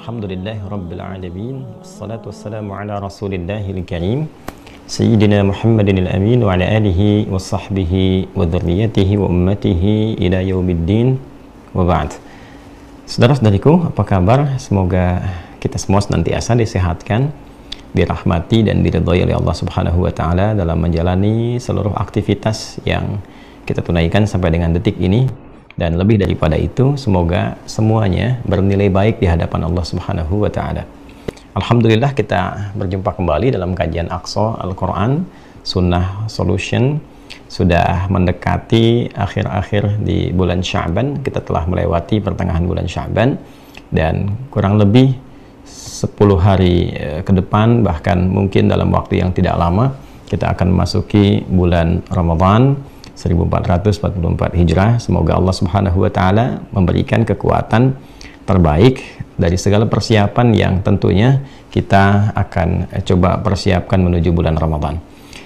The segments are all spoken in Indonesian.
Alhamdulillahi Rabbil Alamin. Wassalatu wassalamu ala Rasulillahil Karim Sayyidina Muhammadin al-Amin wa ala alihi wa sahbihi wa dhurriyyatihi wa ummatihi ila yaumiddin wa ba'd. Saudara-saudariku, apa kabar? Semoga kita semua senantiasa disehatkan, dirahmati dan diridhai oleh Allah Subhanahu wa taala dalam menjalani seluruh aktivitas yang kita tunaikan sampai dengan detik ini. Dan lebih daripada itu, semoga semuanya bernilai baik di hadapan Allah Subhanahu wa taala. Alhamdulillah, kita berjumpa kembali dalam kajian Aqsa Al-Quran Sunnah Solution. Sudah mendekati akhir-akhir di bulan Sya'ban. Kita telah melewati pertengahan bulan Sya'ban, dan kurang lebih 10 hari ke depan, bahkan mungkin dalam waktu yang tidak lama, kita akan memasuki bulan Ramadan 1444 Hijrah. Semoga Allah Subhanahu wa taala memberikan kekuatan terbaik dari segala persiapan yang tentunya kita akan coba persiapkan menuju bulan Ramadan.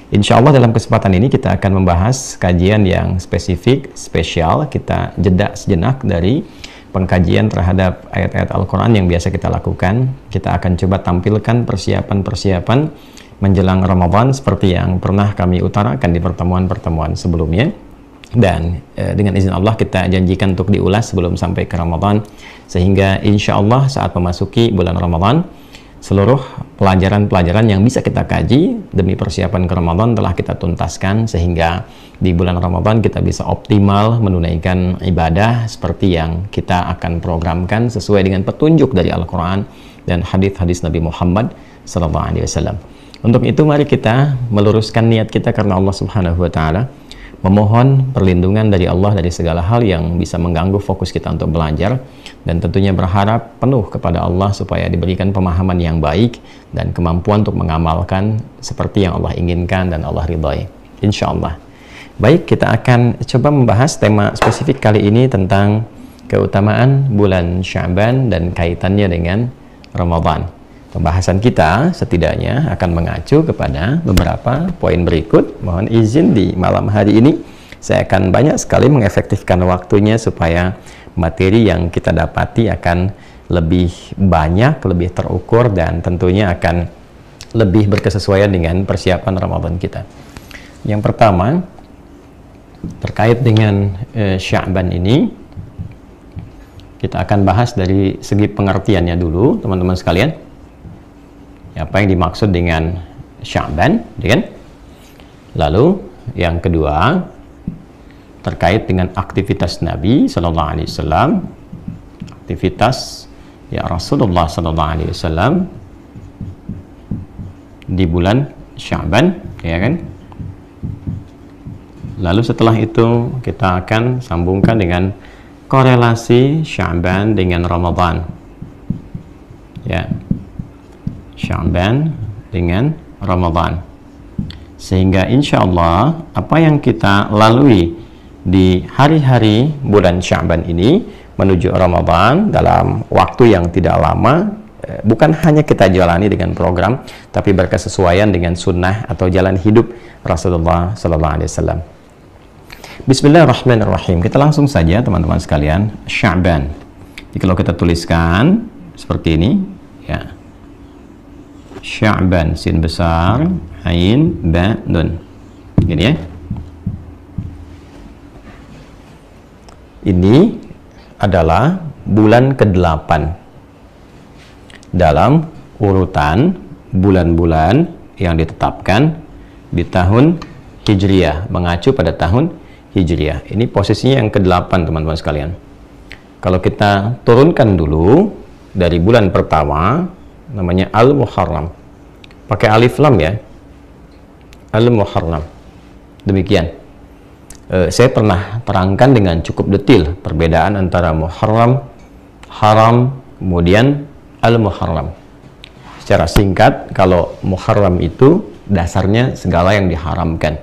Insya Allah dalam kesempatan ini kita akan membahas kajian yang spesifik, spesial. Kita jeda sejenak dari pengkajian terhadap ayat-ayat Al-Quran yang biasa kita lakukan. Kita akan coba tampilkan persiapan-persiapan menjelang Ramadan seperti yang pernah kami utarakan di pertemuan-pertemuan sebelumnya. Dan dengan izin Allah kita janjikan untuk diulas sebelum sampai ke Ramadan, sehingga insya Allah saat memasuki bulan Ramadan, seluruh pelajaran-pelajaran yang bisa kita kaji demi persiapan ke Ramadan telah kita tuntaskan, sehingga di bulan Ramadan kita bisa optimal menunaikan ibadah seperti yang kita akan programkan sesuai dengan petunjuk dari Al-Quran dan hadis-hadis Nabi Muhammad SAW. Untuk itu mari kita meluruskan niat kita karena Allah Subhanahu wa taala, memohon perlindungan dari Allah dari segala hal yang bisa mengganggu fokus kita untuk belajar, dan tentunya berharap penuh kepada Allah supaya diberikan pemahaman yang baik dan kemampuan untuk mengamalkan seperti yang Allah inginkan dan Allah ridhai, insya Allah. Baik, kita akan coba membahas tema spesifik kali ini tentang keutamaan bulan Sya'ban dan kaitannya dengan Ramadan. Pembahasan kita setidaknya akan mengacu kepada beberapa poin berikut. Mohon izin di malam hari ini saya akan banyak sekali mengefektifkan waktunya supaya materi yang kita dapati akan lebih banyak, lebih terukur, dan tentunya akan lebih berkesesuaian dengan persiapan Ramadan kita. Yang pertama, terkait dengan Sya'ban ini, kita akan bahas dari segi pengertiannya dulu, teman-teman sekalian. Apa yang dimaksud dengan Sya'ban, kan? Lalu yang kedua, terkait dengan aktivitas Nabi Sallallahu Alaihi Wasallam, aktivitas ya Rasulullah Sallallahu Alaihi Wasallam di bulan Sya'ban, ya kan? Lalu setelah itu kita akan sambungkan dengan korelasi Sya'ban dengan Ramadan, ya. Sya'ban dengan Ramadan, sehingga insya Allah apa yang kita lalui di hari-hari bulan Sya'ban ini menuju Ramadan dalam waktu yang tidak lama, bukan hanya kita jalani dengan program, tapi berkesesuaian dengan sunnah atau jalan hidup Rasulullah SAW. Bismillahirrahmanirrahim. Kita langsung saja teman-teman sekalian, Sya'ban. Jadi kalau kita tuliskan seperti ini, ya, Sya'ban, sin besar, ain, ba, nun. Gini ya. Ini adalah bulan ke-8 dalam urutan bulan-bulan yang ditetapkan di tahun Hijriah, mengacu pada tahun Hijriah. Ini posisinya yang ke-8 teman-teman sekalian. Kalau kita turunkan dulu dari bulan pertama, namanya Al-Muharram, pakai alif lam ya, Al-Muharram. Demikian. Saya pernah terangkan dengan cukup detail perbedaan antara Muharram, Haram, kemudian Al-Muharram. Secara singkat, kalau Muharram itu dasarnya segala yang diharamkan,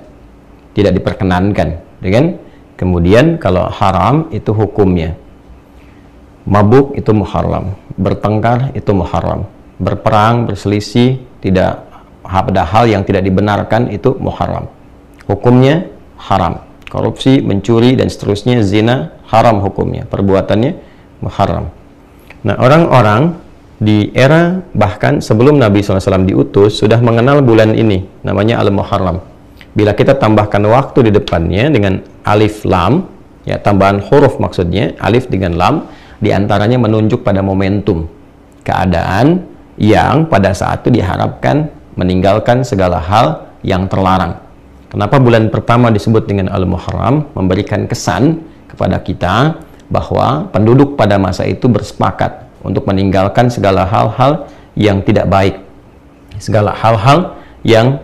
tidak diperkenankan, kan? Kemudian kalau haram itu hukumnya, mabuk itu Muharram, bertengkar itu Muharram, berperang, berselisih, tidak ada hal yang tidak dibenarkan, itu Muharram, hukumnya haram. Korupsi, mencuri dan seterusnya, zina, haram hukumnya, perbuatannya Muharram. Nah, orang-orang di era bahkan sebelum Nabi SAW diutus sudah mengenal bulan ini, namanya Al-Muharram. Bila kita tambahkan waktu di depannya dengan alif lam, ya tambahan huruf maksudnya, alif dengan lam, diantaranya menunjuk pada momentum, keadaan yang pada saat itu diharapkan meninggalkan segala hal yang terlarang. Kenapa bulan pertama disebut dengan Al-Muharram? Memberikan kesan kepada kita bahwa penduduk pada masa itu bersepakat untuk meninggalkan segala hal-hal yang tidak baik, segala hal-hal yang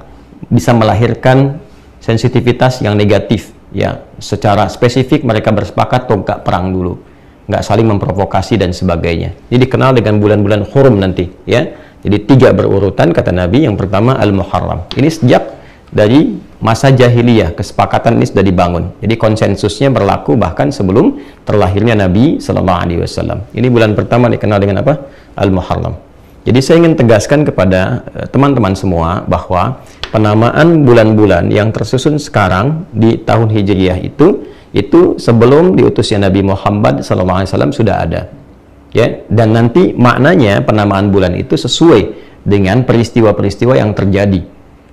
bisa melahirkan sensitivitas yang negatif. Ya, secara spesifik mereka bersepakat untuk nggak perang dulu, nggak saling memprovokasi dan sebagainya. Jadi dikenal dengan bulan-bulan hurum nanti, ya. Jadi 3 berurutan kata Nabi. Yang pertama Al-Muharram. Ini sejak dari masa jahiliyah kesepakatan ini sudah dibangun. Jadi konsensusnya berlaku bahkan sebelum terlahirnya Nabi Sallallahu Alaihi Wasallam. Ini bulan pertama dikenal dengan apa? Al-Muharram. Jadi saya ingin tegaskan kepada teman-teman semua bahwa penamaan bulan-bulan yang tersusun sekarang di tahun Hijriyah itu sebelum diutusnya Nabi Muhammad Sallallahu Alaihi Wasallam sudah ada. Ya, dan nanti maknanya penamaan bulan itu sesuai dengan peristiwa-peristiwa yang terjadi.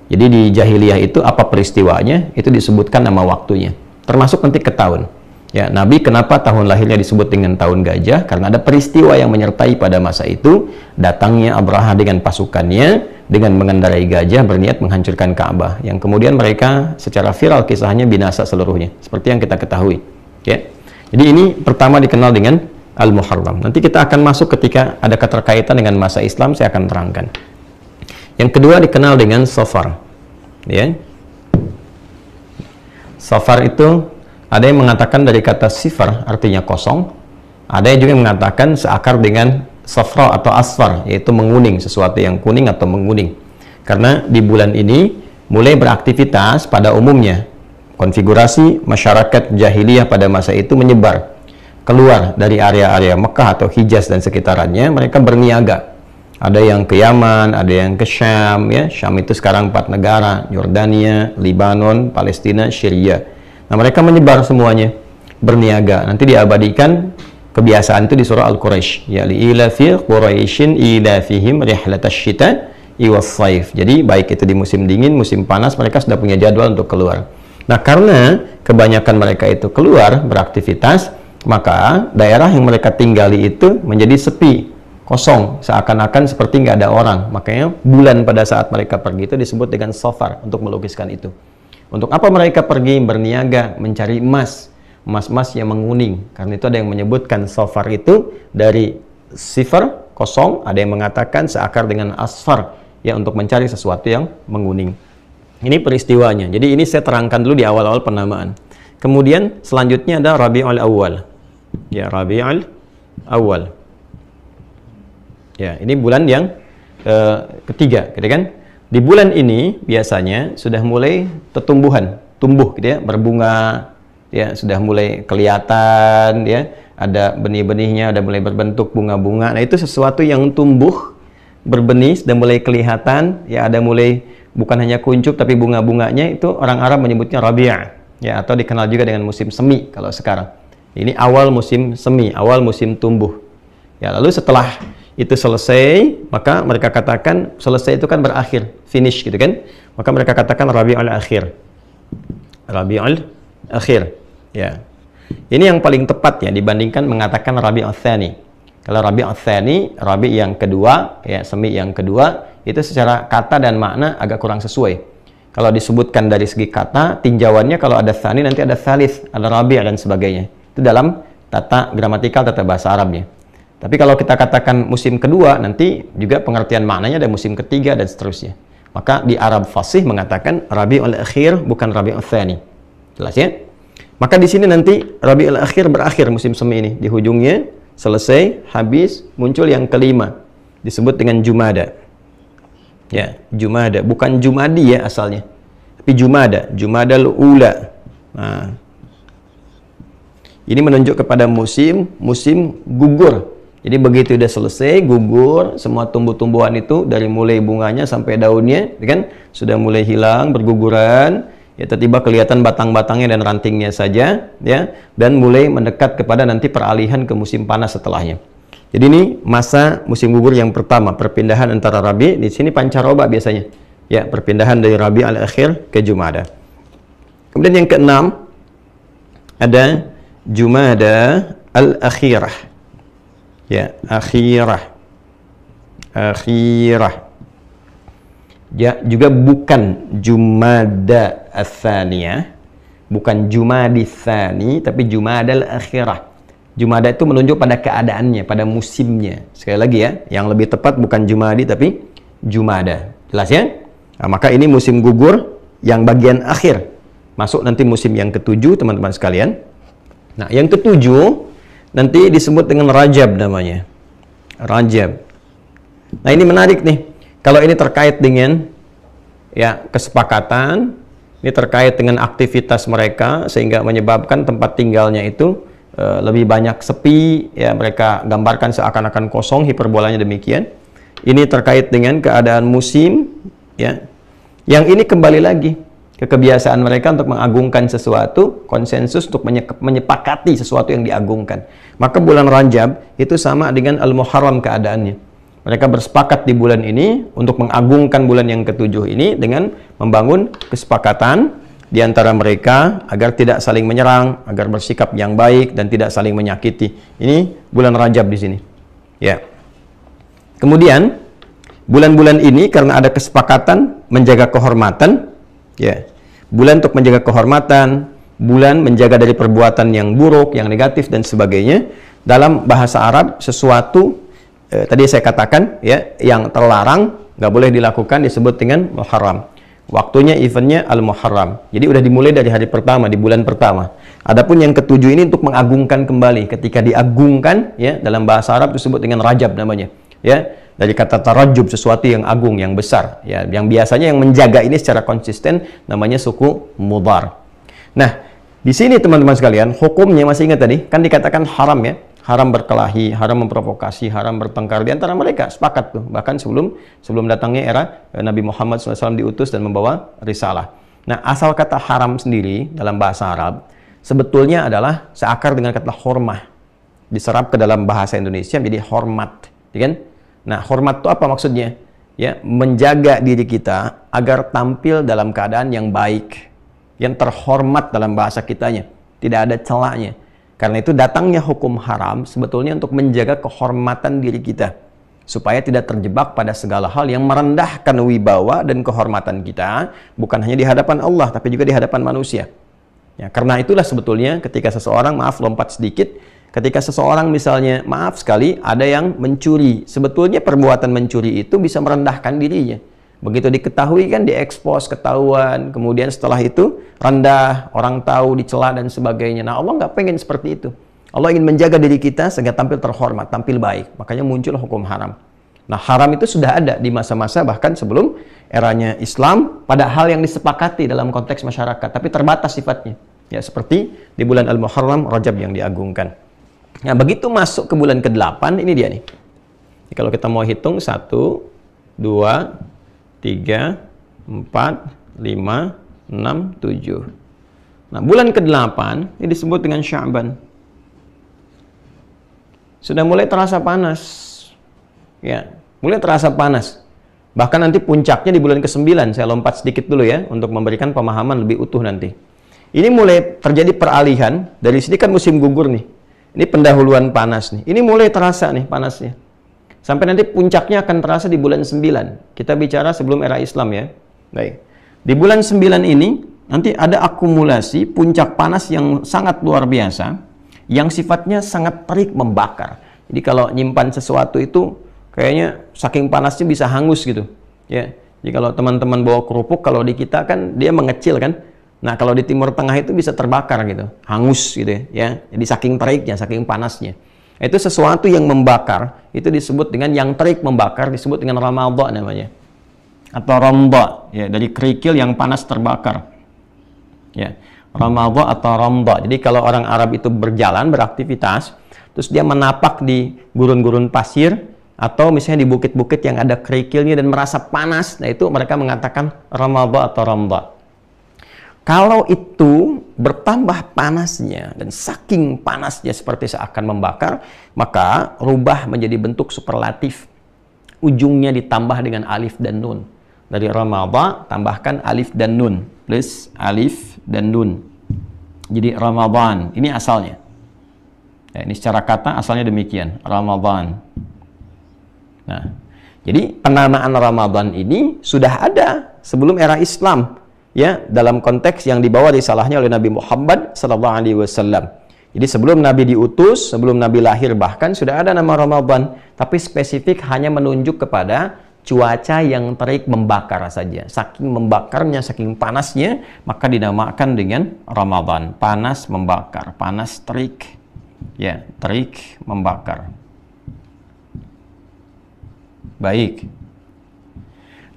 Jadi di jahiliyah itu apa peristiwanya, itu disebutkan nama waktunya, termasuk nanti ke tahun. Ya, Nabi kenapa tahun lahirnya disebut dengan tahun gajah? Karena ada peristiwa yang menyertai pada masa itu, datangnya Abraha dengan pasukannya, dengan mengendarai gajah berniat menghancurkan Ka'bah, yang kemudian mereka secara viral kisahnya binasa seluruhnya, seperti yang kita ketahui. Ya. Jadi ini pertama dikenal dengan Al-Muharram. Nanti kita akan masuk ketika ada keterkaitan dengan masa Islam, saya akan terangkan. Yang kedua dikenal dengan Safar. Ya. Safar itu ada yang mengatakan dari kata sifar artinya kosong, ada yang juga mengatakan seakar dengan safra atau asfar, yaitu menguning, sesuatu yang kuning atau menguning. Karena di bulan ini mulai beraktivitas pada umumnya. Konfigurasi masyarakat jahiliyah pada masa itu menyebar keluar dari area-area Mekah atau Hijaz dan sekitarannya, mereka berniaga. Ada yang ke Yaman, ada yang ke Syam, ya. Syam itu sekarang 4 negara, Yordania, Libanon, Palestina, Syria. Nah, mereka menyebar semuanya, berniaga. Nanti diabadikan kebiasaan itu di surah Al-Quraisy, ya li'ilafi Quraisyin ilafihim rihlatash syita'i was-shaif. Jadi baik itu di musim dingin, musim panas, mereka sudah punya jadwal untuk keluar. Nah, karena kebanyakan mereka itu keluar beraktivitas, maka daerah yang mereka tinggali itu menjadi sepi, kosong, seakan-akan seperti nggak ada orang. Makanya bulan pada saat mereka pergi itu disebut dengan Safar, untuk melukiskan itu. Untuk apa mereka pergi berniaga, mencari emas, emas-emas yang menguning. Karena itu ada yang menyebutkan Safar itu dari sifar, kosong, ada yang mengatakan seakar dengan asfar, ya, untuk mencari sesuatu yang menguning. Ini peristiwanya. Jadi ini saya terangkan dulu di awal-awal penamaan. Kemudian selanjutnya ada Rabiul Awal. Ya, Rabiul Awal. Ya, ini bulan yang ketiga, gitu kan? Di bulan ini biasanya sudah mulai tumbuh, gitu ya, berbunga, ya, sudah mulai kelihatan, ya, ada benih-benihnya, ada mulai berbentuk bunga-bunga. Nah, itu sesuatu yang tumbuh, berbenih, sudah mulai kelihatan, ya, ada mulai bukan hanya kuncup tapi bunga-bunganya, itu orang Arab menyebutnya Rabi', ya, atau dikenal juga dengan musim semi kalau sekarang. Ini awal musim semi, awal musim tumbuh. Ya, lalu setelah itu selesai, maka mereka katakan selesai itu kan berakhir, finish, gitu kan? Maka mereka katakan Rabiul Akhir. Rabiul Akhir. Ya. Ini yang paling tepat ya dibandingkan mengatakan Rabiul Tsani. Kalau Rabiul Tsani, Rabi yang kedua, ya, semi yang kedua, itu secara kata dan makna agak kurang sesuai. Kalau disebutkan dari segi kata, tinjauannya kalau ada Tsani nanti ada Tsalits, ada Rabi' dan sebagainya. Itu dalam tata gramatikal, tata bahasa Arabnya. Tapi kalau kita katakan musim kedua, nanti juga pengertian maknanya ada musim ketiga dan seterusnya. Maka di Arab fasih mengatakan Rabiul Akhir bukan Rabiul Tsani. Jelas ya? Maka di sini nanti Rabiul Akhir berakhir musim semi ini. Di ujungnya selesai, habis, muncul yang kelima. Disebut dengan Jumada. Ya, Jumada. Bukan Jumadi ya asalnya. Tapi Jumada. Jumadal Ula. Nah, ini menunjuk kepada musim gugur. Jadi begitu udah selesai, gugur, semua tumbuh-tumbuhan itu dari mulai bunganya sampai daunnya, kan sudah mulai hilang, berguguran, ya tiba-tiba kelihatan batang-batangnya dan rantingnya saja, ya, dan mulai mendekat kepada nanti peralihan ke musim panas setelahnya. Jadi ini masa musim gugur yang pertama, perpindahan antara Rabi, di sini pancaroba biasanya. Ya, perpindahan dari Rabi al-akhir ke Jumada. Kemudian yang keenam ada Jumada al-akhirah. Ya, akhirah. Akhirah. Ya, juga bukan Jumada ats-tsaniyah, bukan Jumadi tsani, tapi Jumada al-akhirah. Jumada itu menunjuk pada keadaannya, pada musimnya. Sekali lagi ya, yang lebih tepat bukan Jumadi tapi Jumada. Jelas ya? Nah, maka ini musim gugur yang bagian akhir. Masuk nanti musim yang ketujuh, teman-teman sekalian. Nah, yang ketujuh nanti disebut dengan Rajab namanya. Rajab. Nah, ini menarik nih. Kalau ini terkait dengan ya kesepakatan, ini terkait dengan aktivitas mereka sehingga menyebabkan tempat tinggalnya itu lebih banyak sepi, ya mereka gambarkan seakan-akan kosong, hiperbolanya demikian. Ini terkait dengan keadaan musim, ya. Yang ini kembali lagi ke kebiasaan mereka untuk mengagungkan sesuatu, konsensus untuk menyepakati sesuatu yang diagungkan. Maka bulan Rajab itu sama dengan Al-Muharram keadaannya. Mereka bersepakat di bulan ini untuk mengagungkan bulan yang ketujuh ini dengan membangun kesepakatan di antara mereka agar tidak saling menyerang, agar bersikap yang baik dan tidak saling menyakiti. Ini bulan Rajab di sini. Ya. Kemudian bulan-bulan ini karena ada kesepakatan menjaga kehormatan, ya. Bulan untuk menjaga kehormatan, bulan menjaga dari perbuatan yang buruk, yang negatif dan sebagainya. Dalam bahasa Arab sesuatu tadi saya katakan ya yang terlarang nggak boleh dilakukan disebut dengan Muharram. Waktunya eventnya Al-Muharram. Jadi udah dimulai dari hari pertama, di bulan pertama. Adapun yang ketujuh ini untuk mengagungkan kembali. Ketika diagungkan, ya dalam bahasa Arab disebut dengan Rajab namanya. Ya, dari kata tarajjub, sesuatu yang agung, yang besar. Ya, yang biasanya yang menjaga ini secara konsisten namanya suku Mudhar. Nah, di sini teman-teman sekalian, hukumnya masih ingat tadi, kan dikatakan haram ya. Haram berkelahi, haram memprovokasi, haram bertengkar di antara mereka, sepakat tuh. Bahkan sebelum datangnya era Nabi Muhammad SAW diutus dan membawa risalah. Nah, asal kata haram sendiri dalam bahasa Arab sebetulnya adalah seakar dengan kata hormah. Diserap ke dalam bahasa Indonesia menjadi hormat, ya kan? Nah, hormat itu apa maksudnya? Ya, menjaga diri kita agar tampil dalam keadaan yang baik, yang terhormat dalam bahasa kitanya, tidak ada celahnya. Karena itu datangnya hukum haram sebetulnya untuk menjaga kehormatan diri kita. Supaya tidak terjebak pada segala hal yang merendahkan wibawa dan kehormatan kita. Bukan hanya di hadapan Allah, tapi juga di hadapan manusia. Ya, karena itulah sebetulnya ketika seseorang, maaf lompat sedikit, ketika seseorang misalnya, maaf sekali, ada yang mencuri. Sebetulnya perbuatan mencuri itu bisa merendahkan dirinya. Begitu diketahui kan diekspos, ketahuan, kemudian setelah itu rendah, orang tahu, dicela dan sebagainya. Nah, Allah nggak pengen seperti itu. Allah ingin menjaga diri kita sehingga tampil terhormat, tampil baik. Makanya muncul hukum haram. Nah, haram itu sudah ada di masa-masa bahkan sebelum eranya Islam pada hal yang disepakati dalam konteks masyarakat, tapi terbatas sifatnya. Ya, seperti di bulan Al-Muharram, Rajab yang diagungkan. Nah, begitu masuk ke bulan ke-8, ini dia nih. Kalau kita mau hitung 1, 2, 3, 4, 5, 6, 7. Nah, bulan ke-8 ini disebut dengan Sya'ban. Sudah mulai terasa panas. Ya, mulai terasa panas. Bahkan nanti puncaknya di bulan ke-9. Saya lompat sedikit dulu ya untuk memberikan pemahaman lebih utuh nanti. Ini mulai terjadi peralihan. Dari sini kan musim gugur nih. Ini pendahuluan panas nih. Ini mulai terasa nih panasnya. Sampai nanti puncaknya akan terasa di bulan 9. Kita bicara sebelum era Islam ya. Baik. Di bulan 9 ini, nanti ada akumulasi puncak panas yang sangat luar biasa, yang sifatnya sangat terik membakar. Jadi kalau nyimpan sesuatu itu, kayaknya saking panasnya bisa hangus gitu. Ya. Jadi kalau teman-teman bawa kerupuk, kalau di kita kan dia mengecil kan. Nah kalau di Timur Tengah itu bisa terbakar gitu. Hangus gitu ya. Jadi saking teriknya, saking panasnya. Itu sesuatu yang membakar, itu disebut dengan yang terik membakar, disebut dengan ramadha namanya. Atau ramdha, ya, dari kerikil yang panas terbakar. Ya, ramadha atau ramdha. Jadi kalau orang Arab itu berjalan, beraktivitas, terus dia menapak di gurun-gurun pasir, atau misalnya di bukit-bukit yang ada kerikilnya dan merasa panas, nah itu mereka mengatakan ramadha atau ramdha. Kalau itu bertambah panasnya dan saking panasnya seperti seakan membakar, maka rubah menjadi bentuk superlatif. Ujungnya ditambah dengan alif dan nun. Dari Ramadhan tambahkan alif dan nun plus alif dan nun. Jadi Ramadhan, ini asalnya. Ya, ini secara kata asalnya demikian, Ramadhan. Nah, jadi penamaan Ramadhan ini sudah ada sebelum era Islam. Ya, dalam konteks yang dibawa risalahnya oleh Nabi Muhammad SAW. Jadi sebelum Nabi diutus, sebelum Nabi lahir bahkan sudah ada nama Ramadan, tapi spesifik hanya menunjuk kepada cuaca yang terik membakar saja. Saking membakarnya, saking panasnya, maka dinamakan dengan Ramadan. Panas membakar, panas terik. Ya, terik membakar. Baik.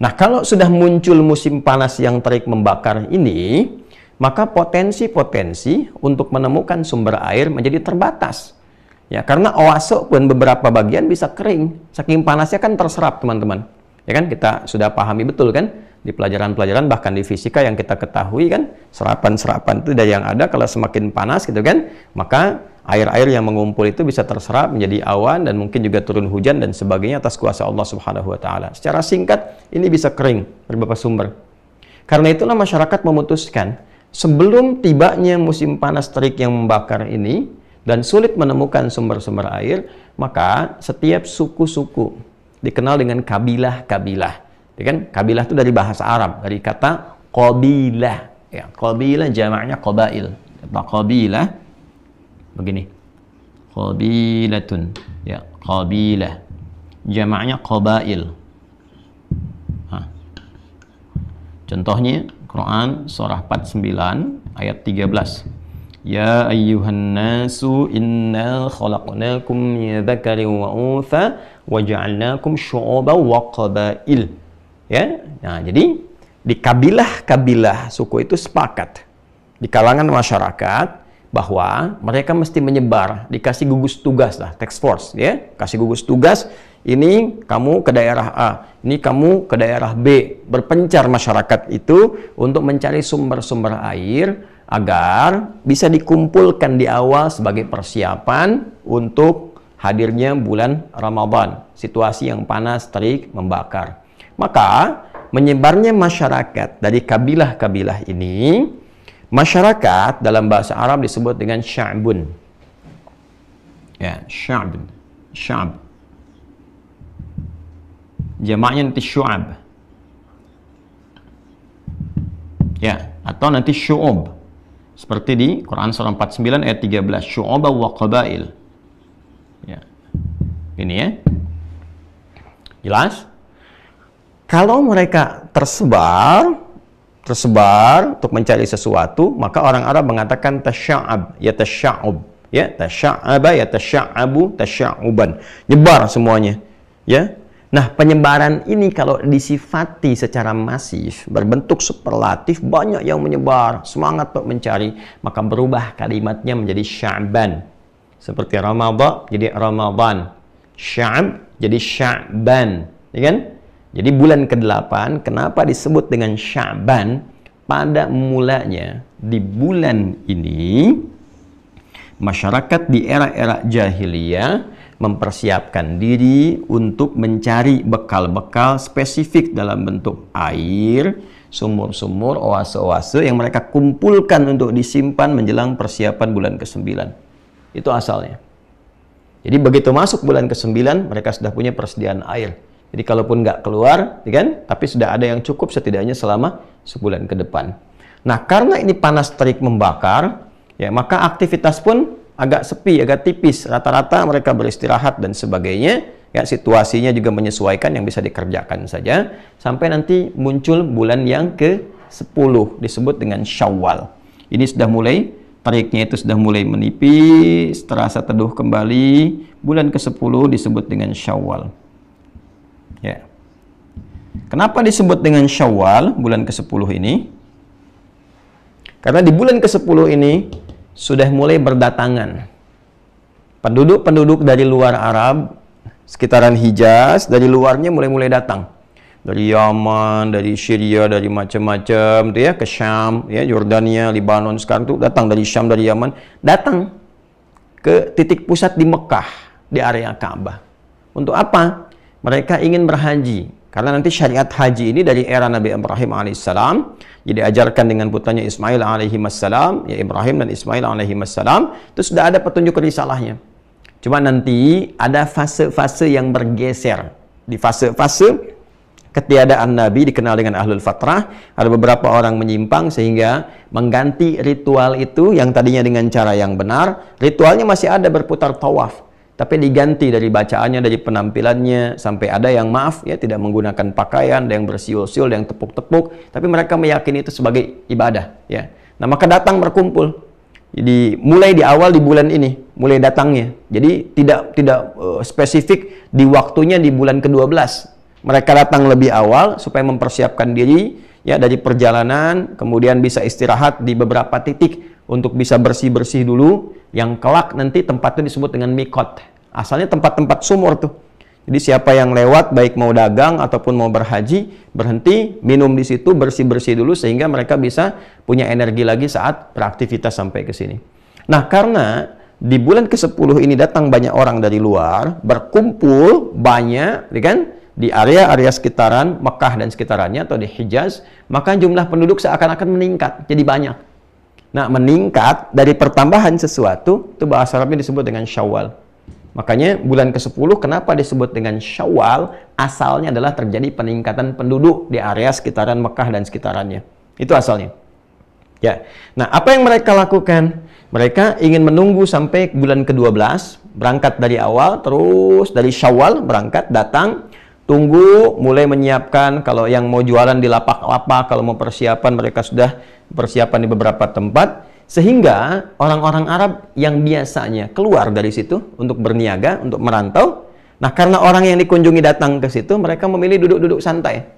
Nah, kalau sudah muncul musim panas yang terik membakar ini, maka potensi-potensi untuk menemukan sumber air menjadi terbatas. Ya, karena oase pun beberapa bagian bisa kering. Saking panasnya kan terserap, teman-teman. Ya kan, kita sudah pahami betul kan? Di pelajaran-pelajaran, bahkan di fisika yang kita ketahui kan, serapan-serapan itu dari yang ada, kalau semakin panas gitu kan, maka air-air yang mengumpul itu bisa terserap menjadi awan dan mungkin juga turun hujan dan sebagainya atas kuasa Allah Subhanahu wa taala. Secara singkat, ini bisa kering beberapa sumber. Karena itulah masyarakat memutuskan sebelum tibanya musim panas terik yang membakar ini dan sulit menemukan sumber-sumber air, maka setiap suku-suku dikenal dengan kabilah-kabilah. Ya kan? Kabilah itu dari bahasa Arab, dari kata qabilah. Ya, qabilah jamaknya qabail. Kata qabilah begini, qabilatun, ya, qabilah jamaknya qabail. Contohnya Quran surah 49 ayat 13, ya ayyuhan nasu inna khalaqnakum min dzakarin wa untha wa ja'alnakum syu'uban wa qabail. Ya, nah jadi di kabilah-kabilah suku itu sepakat di kalangan masyarakat bahwa mereka mesti menyebar, dikasih gugus tugas lah, task force, ya, kasih gugus tugas, ini kamu ke daerah A, ini kamu ke daerah B, berpencar masyarakat itu untuk mencari sumber-sumber air agar bisa dikumpulkan di awal sebagai persiapan untuk hadirnya bulan Ramadan, situasi yang panas, terik, membakar. Maka menyebarnya masyarakat dari kabilah-kabilah ini, masyarakat dalam bahasa Arab disebut dengan sya'bun. Ya, sya'bun. Sya'b. Jamaknya nanti syu'ab. Ya, atau nanti syu'ub. Seperti di Quran surah 49 ayat 13, syu'uba wa qabail. Ya. Ini ya. Jelas? Kalau mereka tersebar untuk mencari sesuatu, maka orang Arab mengatakan tasya'ab, ya tasya'ub, ya tasya'aba, ya tasya'abu, tasya'uban, nyebar semuanya, ya. Nah, penyebaran ini kalau disifati secara masif, berbentuk superlatif, banyak yang menyebar, semangat untuk mencari, maka berubah kalimatnya menjadi sya'ban. Seperti Ramadhan jadi Ramadan, sya'ab jadi sya'ban, ya kan? Jadi bulan ke-8, kenapa disebut dengan Sya'ban? Pada mulanya, di bulan ini, masyarakat di era-era jahiliyah mempersiapkan diri untuk mencari bekal-bekal spesifik dalam bentuk air, sumur-sumur, oase-oase yang mereka kumpulkan untuk disimpan menjelang persiapan bulan ke-9. Itu asalnya. Jadi begitu masuk bulan ke-9, mereka sudah punya persediaan air. Jadi kalaupun nggak keluar, ya kan? Tapi sudah ada yang cukup setidaknya selama sebulan ke depan. Nah, karena ini panas terik membakar, ya maka aktivitas pun agak sepi, agak tipis. Rata-rata mereka beristirahat dan sebagainya. Ya, situasinya juga menyesuaikan yang bisa dikerjakan saja. Sampai nanti muncul bulan yang ke-10, disebut dengan Syawal. Ini sudah mulai, teriknya itu sudah mulai menipis, terasa teduh kembali. Bulan ke-10 disebut dengan Syawal. Ya. Kenapa disebut dengan Syawal bulan ke-10 ini? Karena di bulan ke-10 ini sudah mulai berdatangan penduduk-penduduk dari luar Arab, sekitaran Hijaz, dari luarnya mulai datang. dari Yaman, dari Syria, dari macam-macam, ya, ke Syam, ya, Yordania, Lebanon, sekarang tuh datang dari Syam, dari Yaman, datang ke titik pusat di Mekah, di area Ka'bah. Untuk apa? Mereka ingin berhaji. Karena nanti syariat haji ini dari era Nabi Ibrahim alaihissalam, jadi diajarkan dengan putranya Ismail alaihissalam, ya, Ibrahim dan Ismail alaihissalam, itu sudah ada petunjuk risalahnya. Cuma nanti ada fase-fase yang bergeser. Di fase-fase ketiadaan Nabi dikenal dengan ahlul fatrah, ada beberapa orang menyimpang sehingga mengganti ritual itu yang tadinya dengan cara yang benar, ritualnya masih ada berputar tawaf, tapi diganti dari bacaannya, dari penampilannya, sampai ada yang maaf ya tidak menggunakan pakaian, ada yang bersiul-siul, ada yang tepuk-tepuk, tapi mereka meyakini itu sebagai ibadah, ya. Nah, maka datang berkumpul. Jadi mulai di awal di bulan ini, mulai datangnya. Jadi tidak spesifik di waktunya di bulan ke-12. Mereka datang lebih awal supaya mempersiapkan diri ya dari perjalanan, kemudian bisa istirahat di beberapa titik untuk bisa bersih-bersih dulu, yang kelak nanti tempatnya disebut dengan mikot. Asalnya tempat-tempat sumur tuh. Jadi siapa yang lewat baik mau dagang ataupun mau berhaji, berhenti, minum di situ, bersih-bersih dulu sehingga mereka bisa punya energi lagi saat beraktivitas sampai ke sini. Nah, karena di bulan ke-10 ini datang banyak orang dari luar, berkumpul banyak, kan? Di area-area sekitaran Mekah dan sekitarannya atau di Hijaz, maka jumlah penduduk seakan-akan meningkat, jadi banyak. Nah, meningkat dari pertambahan sesuatu, itu bahasa Arabnya disebut dengan Syawal. Makanya bulan ke-10 kenapa disebut dengan Syawal? Asalnya adalah terjadi peningkatan penduduk di area sekitaran Mekah dan sekitarannya. Itu asalnya. Ya. Nah, apa yang mereka lakukan? Mereka ingin menunggu sampai bulan ke-12, berangkat dari awal, terus dari Syawal berangkat, datang, tunggu, mulai menyiapkan, kalau yang mau jualan di lapak-lapak, kalau mau persiapan, mereka sudah persiapan di beberapa tempat, sehingga orang-orang Arab yang biasanya keluar dari situ untuk berniaga, untuk merantau, nah karena orang yang dikunjungi datang ke situ, mereka memilih duduk-duduk santai.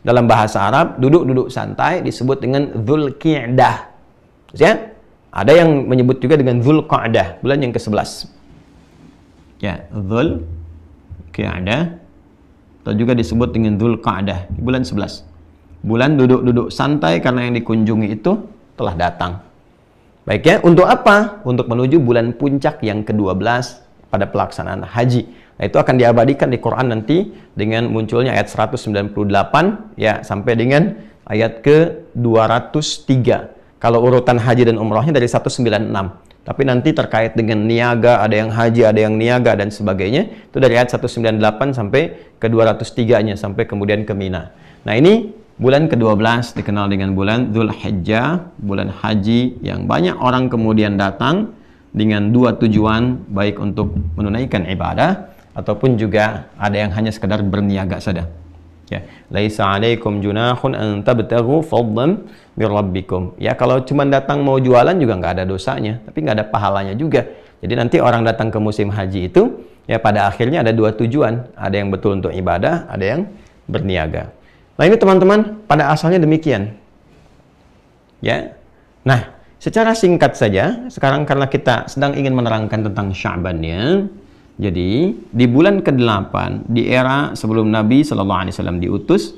Dalam bahasa Arab, duduk-duduk santai disebut dengan Dzulqi'dah. Ya? Ada yang menyebut juga dengan Dzulqa'dah, bulan yang ke-11. Ya, Dzulqi'dah, atau juga disebut dengan Dzulqa'dah, bulan 11. Bulan duduk-duduk santai karena yang dikunjungi itu telah datang. Baik ya, untuk apa? Untuk menuju bulan puncak yang ke-12 pada pelaksanaan haji. Nah, itu akan diabadikan di Quran nanti dengan munculnya ayat 198 ya sampai dengan ayat ke-203. Kalau urutan haji dan umrahnya dari 196. Tapi nanti terkait dengan niaga, ada yang haji, ada yang niaga dan sebagainya, itu dari ayat 198 sampai ke 203-nya sampai kemudian ke Mina. Nah, ini bulan ke-12 dikenal dengan bulan Dzulhijjah, bulan haji yang banyak orang kemudian datang dengan dua tujuan, baik untuk menunaikan ibadah ataupun juga ada yang hanya sekedar berniaga saja. Ya, laisa 'alaikum junahun an tabtaghu fadlan mir rabbikum. Ya, kalau cuma datang mau jualan juga nggak ada dosanya, tapi nggak ada pahalanya juga. Jadi nanti orang datang ke musim haji itu ya pada akhirnya ada dua tujuan, ada yang betul untuk ibadah, ada yang berniaga. Nah, ini teman-teman pada asalnya demikian. Ya. Nah, secara singkat saja sekarang karena kita sedang ingin menerangkan tentang Sya'bannya. Jadi, di bulan ke-8 di era sebelum Nabi SAW diutus,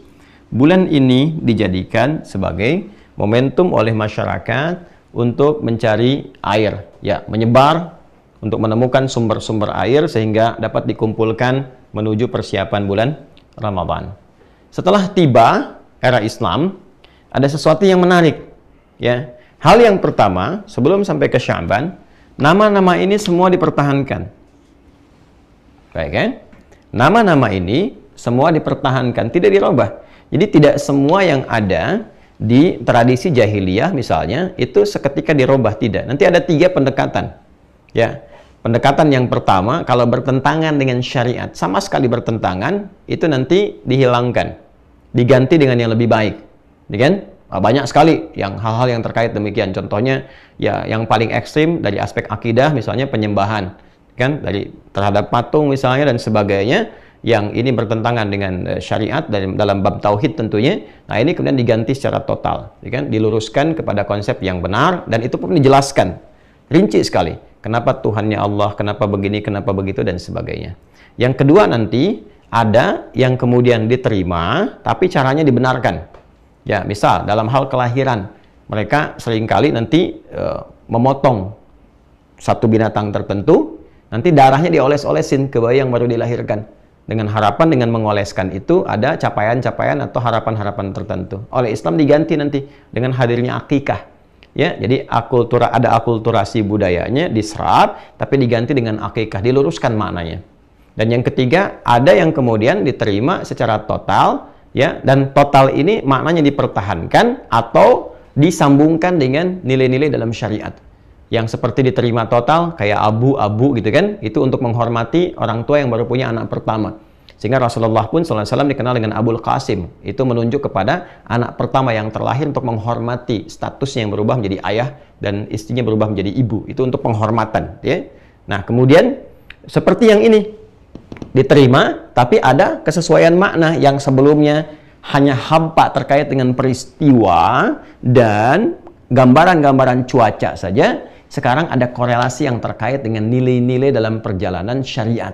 bulan ini dijadikan sebagai momentum oleh masyarakat untuk mencari air, ya, menyebar untuk menemukan sumber-sumber air sehingga dapat dikumpulkan menuju persiapan bulan Ramadan. Setelah tiba era Islam, ada sesuatu yang menarik, ya. Hal yang pertama, sebelum sampai ke Sya'ban, nama-nama ini semua dipertahankan. Baik kan? Nama-nama ini semua dipertahankan, tidak dirubah. Jadi tidak semua yang ada di tradisi jahiliyah misalnya itu seketika dirubah, tidak. Nanti ada 3 pendekatan. Ya. Pendekatan yang pertama kalau bertentangan dengan syariat, sama sekali bertentangan, itu nanti dihilangkan, diganti dengan yang lebih baik. Ya kan? Banyak sekali yang hal-hal yang terkait demikian. Contohnya ya yang paling ekstrim dari aspek akidah misalnya penyembahan. Kan dari terhadap patung misalnya dan sebagainya yang ini bertentangan dengan syariat dalam bab tauhid tentunya. Nah, ini kemudian diganti secara total, ya kan? Diluruskan kepada konsep yang benar dan itu pun dijelaskan rinci sekali. Kenapa Tuhannya Allah, kenapa begini, kenapa begitu dan sebagainya. Yang kedua nanti ada yang kemudian diterima tapi caranya dibenarkan. Ya, misal dalam hal kelahiran, mereka seringkali nanti memotong satu binatang tertentu, nanti darahnya dioles-olesin ke bayi yang baru dilahirkan. Dengan harapan dengan mengoleskan itu ada capaian-capaian atau harapan-harapan tertentu. Oleh Islam diganti nanti dengan hadirnya akikah. Ya, jadi ada akulturasi budayanya diserap, tapi diganti dengan akikah, diluruskan maknanya. Dan yang ketiga, ada yang kemudian diterima secara total, ya, dan total ini maknanya dipertahankan atau disambungkan dengan nilai-nilai dalam syariat. Yang seperti diterima total, kayak abu-abu gitu kan, itu untuk menghormati orang tua yang baru punya anak pertama. Sehingga Rasulullah pun SAW dikenal dengan Abul Qasim. Itu menunjuk kepada anak pertama yang terlahir untuk menghormati statusnya yang berubah menjadi ayah dan istrinya berubah menjadi ibu. Itu untuk penghormatan. Ya. Nah, kemudian seperti yang ini diterima, tapi ada kesesuaian makna yang sebelumnya hanya hampa terkait dengan peristiwa dan gambaran-gambaran cuaca saja. Sekarang ada korelasi yang terkait dengan nilai-nilai dalam perjalanan syariat.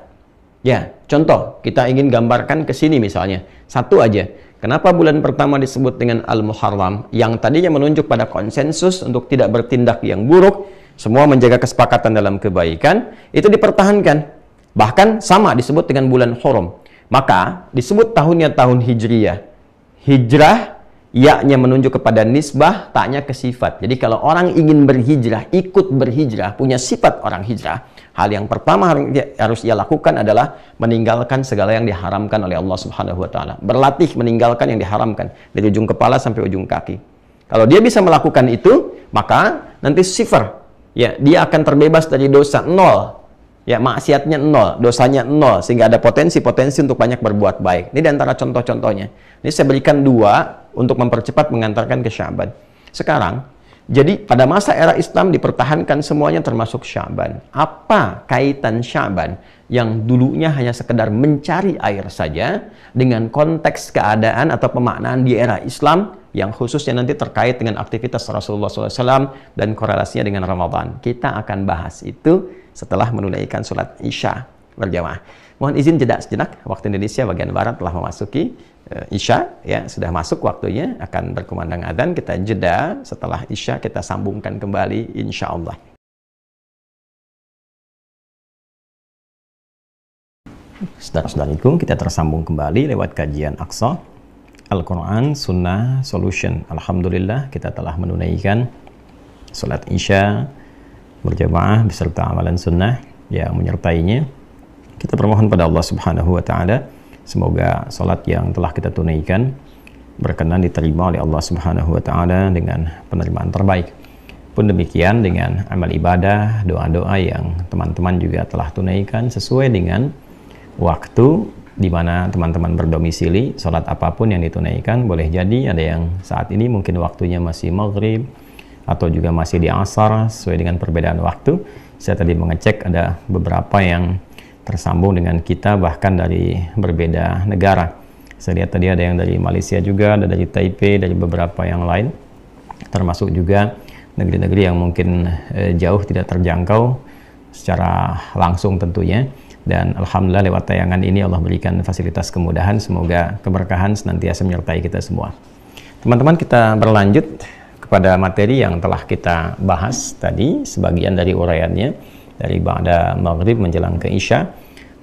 Ya, contoh, kita ingin gambarkan ke sini misalnya. Satu aja. Kenapa bulan pertama disebut dengan Al-Muharram? Yang tadinya menunjuk pada konsensus untuk tidak bertindak yang buruk, semua menjaga kesepakatan dalam kebaikan, itu dipertahankan. Bahkan sama disebut dengan bulan Hurum. Maka disebut tahunnya tahun Hijriyah. Hijrah, ya-nya menunjuk kepada nisbah, taknya ke sifat. Jadi kalau orang ingin berhijrah, ikut berhijrah, punya sifat orang hijrah, hal yang pertama harus ia lakukan adalah meninggalkan segala yang diharamkan oleh Allah Subhanahu wa taala. Berlatih meninggalkan yang diharamkan dari ujung kepala sampai ujung kaki. Kalau dia bisa melakukan itu, maka nanti sifar. Ya, dia akan terbebas dari dosa, nol. Ya, maksiatnya nol, dosanya nol, sehingga ada potensi-potensi untuk banyak berbuat baik. Ini di antara contoh-contohnya. Ini saya berikan dua untuk mempercepat mengantarkan ke Sya'ban. Sekarang, jadi pada masa era Islam dipertahankan semuanya termasuk Sya'ban. Apa kaitan Sya'ban yang dulunya hanya sekedar mencari air saja dengan konteks keadaan atau pemaknaan di era Islam yang khususnya nanti terkait dengan aktivitas Rasulullah SAW dan korelasinya dengan Ramadan. Kita akan bahas itu setelah menunaikan sholat Isya berjamaah. Mohon izin jeda sejenak. Waktu Indonesia bagian Barat telah memasuki Isya, ya, sudah masuk waktunya, akan berkumandang adzan. Kita jeda, setelah Isya kita sambungkan kembali insya Allah. Saudara-saudariku, kita tersambung kembali lewat kajian Aqsa Al-Quran Sunnah Solution. Alhamdulillah kita telah menunaikan sholat Isya berjamaah beserta amalan sunnah yang menyertainya. Kita bermohon pada Allah Subhanahu wa taala semoga sholat yang telah kita tunaikan berkenan diterima oleh Allah Subhanahu wa taala dengan penerimaan terbaik. Pun demikian dengan amal ibadah, doa-doa yang teman-teman juga telah tunaikan sesuai dengan waktu di mana teman-teman berdomisili. Sholat apapun yang ditunaikan, boleh jadi ada yang saat ini mungkin waktunya masih maghrib atau juga masih di asar sesuai dengan perbedaan waktu. Saya tadi mengecek ada beberapa yang tersambung dengan kita bahkan dari berbeda negara. Saya lihat tadi ada yang dari Malaysia juga, ada dari Taipei, dari beberapa yang lain, termasuk juga negeri-negeri yang mungkin jauh tidak terjangkau secara langsung tentunya. Dan alhamdulillah lewat tayangan ini Allah berikan fasilitas kemudahan, semoga keberkahan senantiasa menyertai kita semua. Teman-teman, kita berlanjut kepada materi yang telah kita bahas tadi, sebagian dari uraiannya dari ba'da maghrib menjelang ke Isya,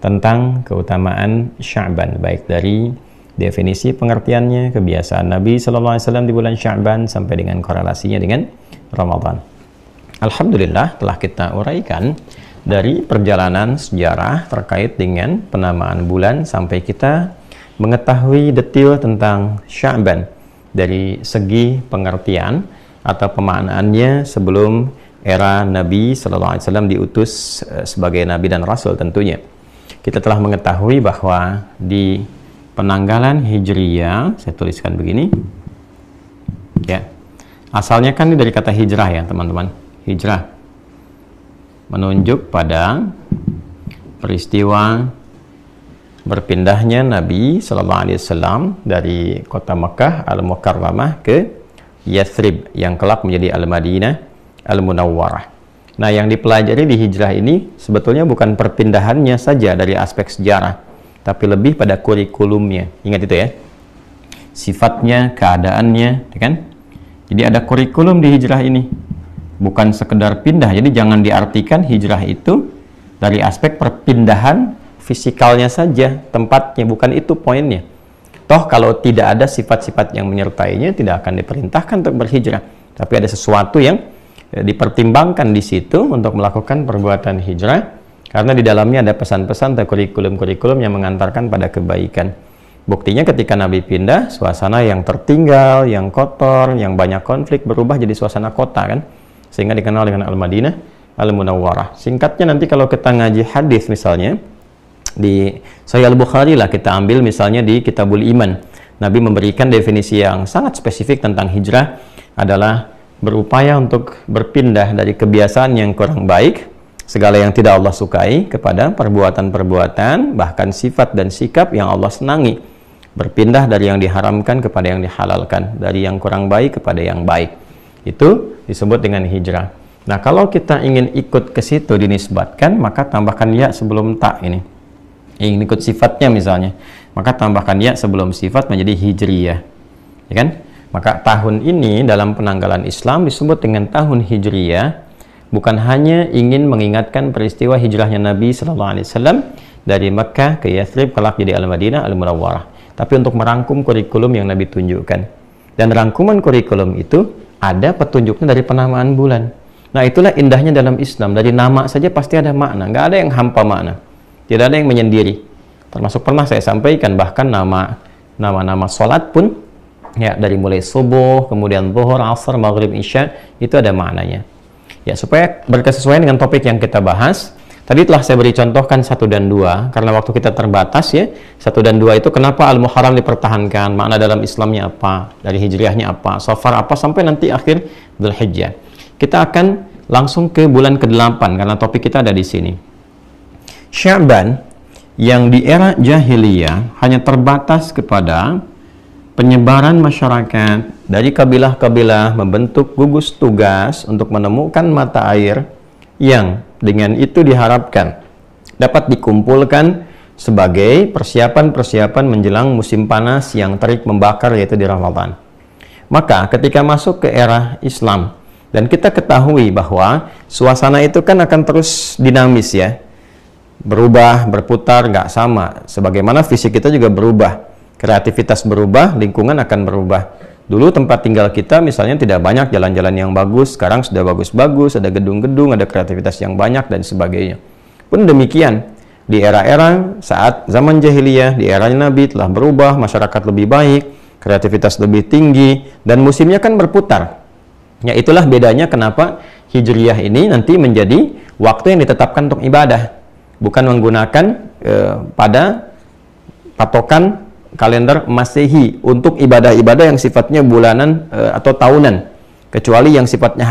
tentang keutamaan Sya'ban, baik dari definisi pengertiannya, kebiasaan Nabi SAW di bulan Sya'ban sampai dengan korelasinya dengan Ramadan. Alhamdulillah telah kita uraikan dari perjalanan sejarah terkait dengan penamaan bulan sampai kita mengetahui detail tentang Sya'ban dari segi pengertian atau pemaknaannya sebelum era Nabi SAW diutus sebagai Nabi dan Rasul tentunya. Kita telah mengetahui bahwa di penanggalan Hijriyah, saya tuliskan begini, ya, asalnya kan dari kata hijrah ya teman-teman. Hijrah menunjuk pada peristiwa berpindahnya Nabi SAW dari kota Mekah Al-Mukarramah ke Yathrib yang kelak menjadi Al-Madinah Al-Munawwarah. Nah, yang dipelajari di hijrah ini sebetulnya bukan perpindahannya saja dari aspek sejarah, tapi lebih pada kurikulumnya. Ingat itu ya. Sifatnya, keadaannya, ya kan? Jadi ada kurikulum di hijrah ini. Bukan sekedar pindah. Jadi jangan diartikan hijrah itu dari aspek perpindahan fisikalnya saja, tempatnya, bukan itu poinnya. Toh kalau tidak ada sifat-sifat yang menyertainya, tidak akan diperintahkan untuk berhijrah. Tapi ada sesuatu yang dipertimbangkan di situ untuk melakukan perbuatan hijrah, karena di dalamnya ada pesan-pesan atau kurikulum-kurikulum yang mengantarkan pada kebaikan. Buktinya ketika Nabi pindah, suasana yang tertinggal, yang kotor, yang banyak konflik berubah jadi suasana kota kan, sehingga dikenal dengan Al-Madinah Al-Munawwarah. Singkatnya nanti kalau kita ngaji hadis misalnya di Sahih Al-Bukhari lah, kita ambil misalnya di Kitabul Iman, Nabi memberikan definisi yang sangat spesifik tentang hijrah adalah berupaya untuk berpindah dari kebiasaan yang kurang baik, segala yang tidak Allah sukai, kepada perbuatan-perbuatan, bahkan sifat dan sikap yang Allah senangi. Berpindah dari yang diharamkan kepada yang dihalalkan, dari yang kurang baik kepada yang baik. Itu disebut dengan hijrah. Nah, kalau kita ingin ikut ke situ dinisbatkan, maka tambahkan ya sebelum tak ini. Ingin ikut sifatnya misalnya, maka tambahkan ya sebelum sifat menjadi hijriyah. Ya kan? Maka tahun ini dalam penanggalan Islam disebut dengan tahun hijriyah, bukan hanya ingin mengingatkan peristiwa hijrahnya Nabi SAW dari Mekah ke Yathrib kelak jadi Al-Madinah Al-Munawwarah, tapi untuk merangkum kurikulum yang Nabi tunjukkan. Dan rangkuman kurikulum itu ada petunjuknya dari penamaan bulan. Nah, itulah indahnya dalam Islam. Dari nama saja pasti ada makna, nggak ada yang hampa makna, tidak ada yang menyendiri. Termasuk pernah saya sampaikan, bahkan nama-nama sholat pun ya, dari mulai subuh, kemudian zuhur, asar, maghrib, isya, itu ada maknanya. Ya, supaya berkesesuaian dengan topik yang kita bahas. Tadi telah saya beri contohkan 1 dan 2, karena waktu kita terbatas ya. 1 dan 2 itu kenapa Al-Muharram dipertahankan, makna dalam Islamnya apa, dari hijriahnya apa, Safar apa, sampai nanti akhir Dzulhijjah. Kita akan langsung ke bulan ke-8, karena topik kita ada di sini. Sya'ban, yang di era jahiliyah hanya terbatas kepada penyebaran masyarakat dari kabilah-kabilah membentuk gugus tugas untuk menemukan mata air yang dengan itu diharapkan dapat dikumpulkan sebagai persiapan-persiapan menjelang musim panas yang terik membakar, yaitu di Ramadan. Maka ketika masuk ke era Islam, dan kita ketahui bahwa suasana itu kan akan terus dinamis ya, berubah, berputar, nggak sama. Sebagaimana fisik kita juga berubah, kreativitas berubah, lingkungan akan berubah. Dulu tempat tinggal kita misalnya tidak banyak jalan-jalan yang bagus, sekarang sudah bagus-bagus, ada gedung-gedung, ada kreativitas yang banyak dan sebagainya. Pun demikian, di era-era saat zaman jahiliyah, di era Nabi telah berubah, masyarakat lebih baik, kreativitas lebih tinggi, dan musimnya kan berputar. Ya, itulah bedanya kenapa hijriyah ini nanti menjadi waktu yang ditetapkan untuk ibadah, bukan menggunakan pada patokan kalender Masehi untuk ibadah-ibadah yang sifatnya bulanan atau tahunan, kecuali yang sifatnya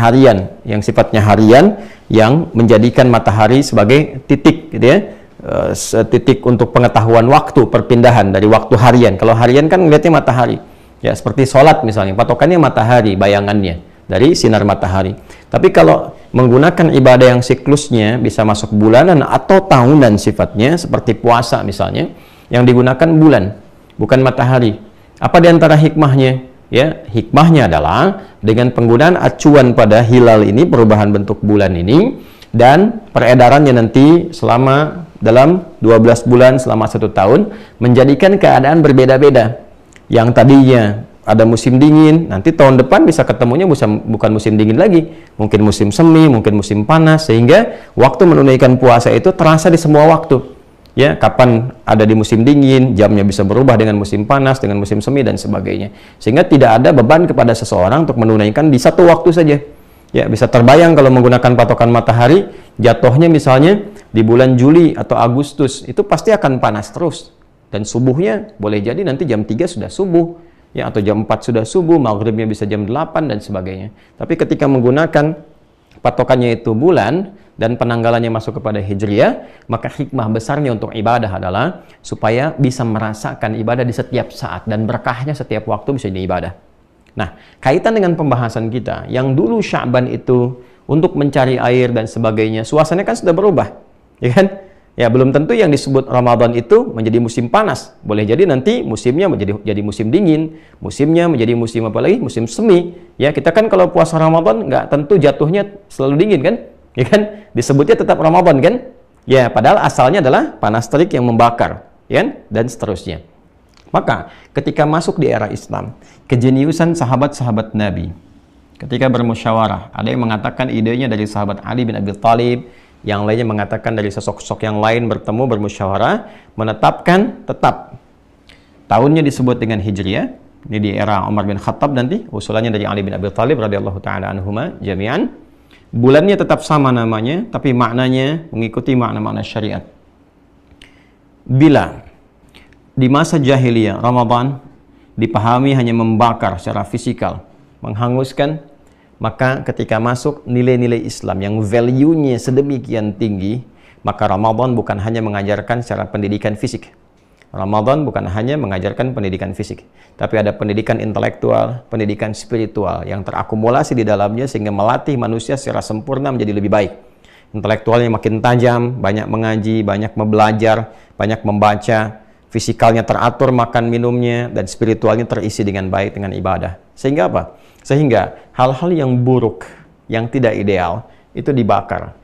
harian, yang menjadikan matahari sebagai titik gitu ya, titik untuk pengetahuan waktu perpindahan dari waktu harian. Kalau harian kan melihatnya matahari ya, seperti sholat misalnya, patokannya matahari, bayangannya dari sinar matahari. Tapi kalau menggunakan ibadah yang siklusnya bisa masuk bulanan atau tahunan sifatnya, seperti puasa misalnya, yang digunakan bulan bukan matahari. Apa diantara hikmahnya? Ya, hikmahnya adalah dengan penggunaan acuan pada hilal ini, perubahan bentuk bulan ini, dan peredarannya nanti selama dalam 12 bulan selama 1 tahun, menjadikan keadaan berbeda-beda. Yang tadinya ada musim dingin, nanti tahun depan bisa ketemunya bukan musim dingin lagi, mungkin musim semi, mungkin musim panas, sehingga waktu menunaikan puasa itu terasa di semua waktu. Ya, kapan ada di musim dingin, jamnya bisa berubah dengan musim panas, dengan musim semi dan sebagainya. Sehingga tidak ada beban kepada seseorang untuk menunaikan di satu waktu saja. Ya, bisa terbayang kalau menggunakan patokan matahari, jatuhnya misalnya di bulan Juli atau Agustus, itu pasti akan panas terus. Dan subuhnya boleh jadi nanti jam 3 sudah subuh, ya, atau jam 4 sudah subuh, maghribnya bisa jam 8 dan sebagainya. Tapi ketika menggunakan patokannya itu bulan, dan penanggalannya masuk kepada hijriyah, maka hikmah besarnya untuk ibadah adalah supaya bisa merasakan ibadah di setiap saat, dan berkahnya setiap waktu bisa jadi ibadah. Nah, kaitan dengan pembahasan kita, yang dulu Sya'ban itu untuk mencari air dan sebagainya, suasananya kan sudah berubah, ya kan? Ya, belum tentu yang disebut Ramadan itu menjadi musim panas. Boleh jadi nanti musimnya jadi musim dingin, musimnya menjadi musim apa lagi? Musim semi. Ya, kita kan kalau puasa Ramadan nggak tentu jatuhnya selalu dingin kan? Ya kan? Disebutnya tetap Ramadan kan? Ya, padahal asalnya adalah panas terik yang membakar, ya kan? Dan seterusnya. Maka, ketika masuk di era Islam, kejeniusan sahabat-sahabat Nabi ketika bermusyawarah, ada yang mengatakan idenya dari sahabat Ali bin Abi Thalib, yang lainnya mengatakan dari sosok-sosok yang lain bertemu bermusyawarah menetapkan tetap tahunnya disebut dengan Hijriah. Ini di era Umar bin Khattab nanti, usulannya dari Ali bin Abi Thalib radhiyallahu taala anhuma jami'an. Bulannya tetap sama namanya, tapi maknanya mengikuti makna-makna syariat. Bila di masa jahiliyah Ramadan dipahami hanya membakar secara fisikal, menghanguskan, maka ketika masuk nilai-nilai Islam yang value-nya sedemikian tinggi, maka Ramadan bukan hanya mengajarkan secara pendidikan fisik. Ramadan bukan hanya mengajarkan pendidikan fisik, tapi ada pendidikan intelektual, pendidikan spiritual yang terakumulasi di dalamnya sehingga melatih manusia secara sempurna menjadi lebih baik. Intelektualnya makin tajam, banyak mengaji, banyak belajar, banyak membaca, fisikalnya teratur makan minumnya, dan spiritualnya terisi dengan baik dengan ibadah. Sehingga apa? Sehingga hal-hal yang buruk, yang tidak ideal, itu dibakar,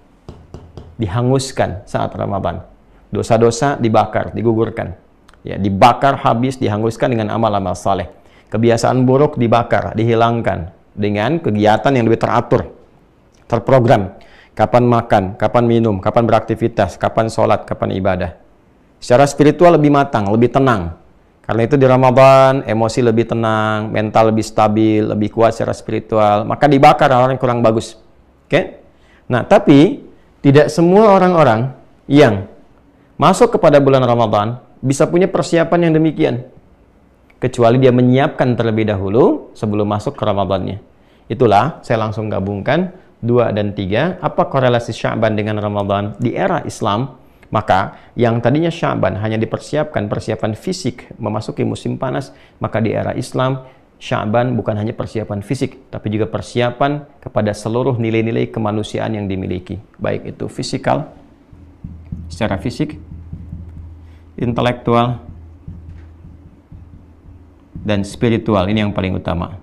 dihanguskan saat Ramadan. Dosa-dosa dibakar, digugurkan. Ya, dibakar habis, dihanguskan dengan amal-amal saleh. Kebiasaan buruk dibakar, dihilangkan dengan kegiatan yang lebih teratur, terprogram. Kapan makan, kapan minum, kapan beraktivitas, kapan sholat, kapan ibadah. Secara spiritual lebih matang, lebih tenang. Karena itu di Ramadan, emosi lebih tenang, mental lebih stabil, lebih kuat secara spiritual. Maka dibakar orang yang kurang bagus. Oke? Nah, tapi tidak semua orang-orang yang masuk kepada bulan Ramadan bisa punya persiapan yang demikian. Kecuali dia menyiapkan terlebih dahulu sebelum masuk ke Ramadannya. Itulah saya langsung gabungkan 2 dan 3. Apa korelasi Sya'ban dengan Ramadan di era Islam? Maka yang tadinya Sya'ban hanya dipersiapkan persiapan fisik memasuki musim panas, maka di era Islam Sya'ban bukan hanya persiapan fisik, tapi juga persiapan kepada seluruh nilai-nilai kemanusiaan yang dimiliki, baik itu fisikal, secara fisik, intelektual, dan spiritual. Ini yang paling utama.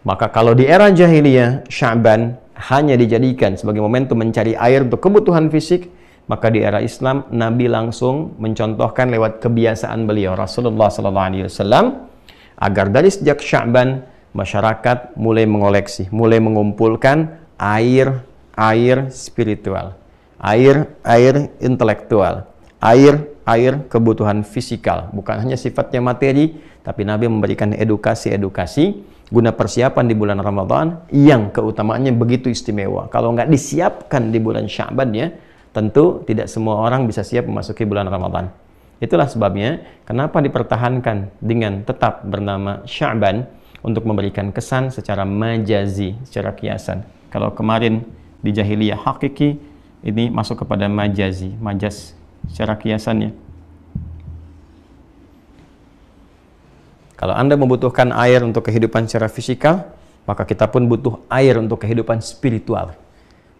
Maka kalau di era jahiliyah Sya'ban hanya dijadikan sebagai momentum mencari air untuk kebutuhan fisik, maka di era Islam Nabi langsung mencontohkan lewat kebiasaan beliau Rasulullah SAW agar dari sejak Sya'ban masyarakat mulai mengoleksi, mulai mengumpulkan air spiritual, air intelektual, air kebutuhan fisikal, bukan hanya sifatnya materi, tapi Nabi memberikan edukasi guna persiapan di bulan Ramadan yang keutamaannya begitu istimewa. Kalau nggak disiapkan di bulan Sya'ban ya, tentu tidak semua orang bisa siap memasuki bulan Ramadan. Itulah sebabnya kenapa dipertahankan dengan tetap bernama Sya'ban untuk memberikan kesan secara majazi, secara kiasan. Kalau kemarin di jahiliyah hakiki, ini masuk kepada majazi, majaz secara kiasannya. Kalau Anda membutuhkan air untuk kehidupan secara fisikal, maka kita pun butuh air untuk kehidupan spiritual.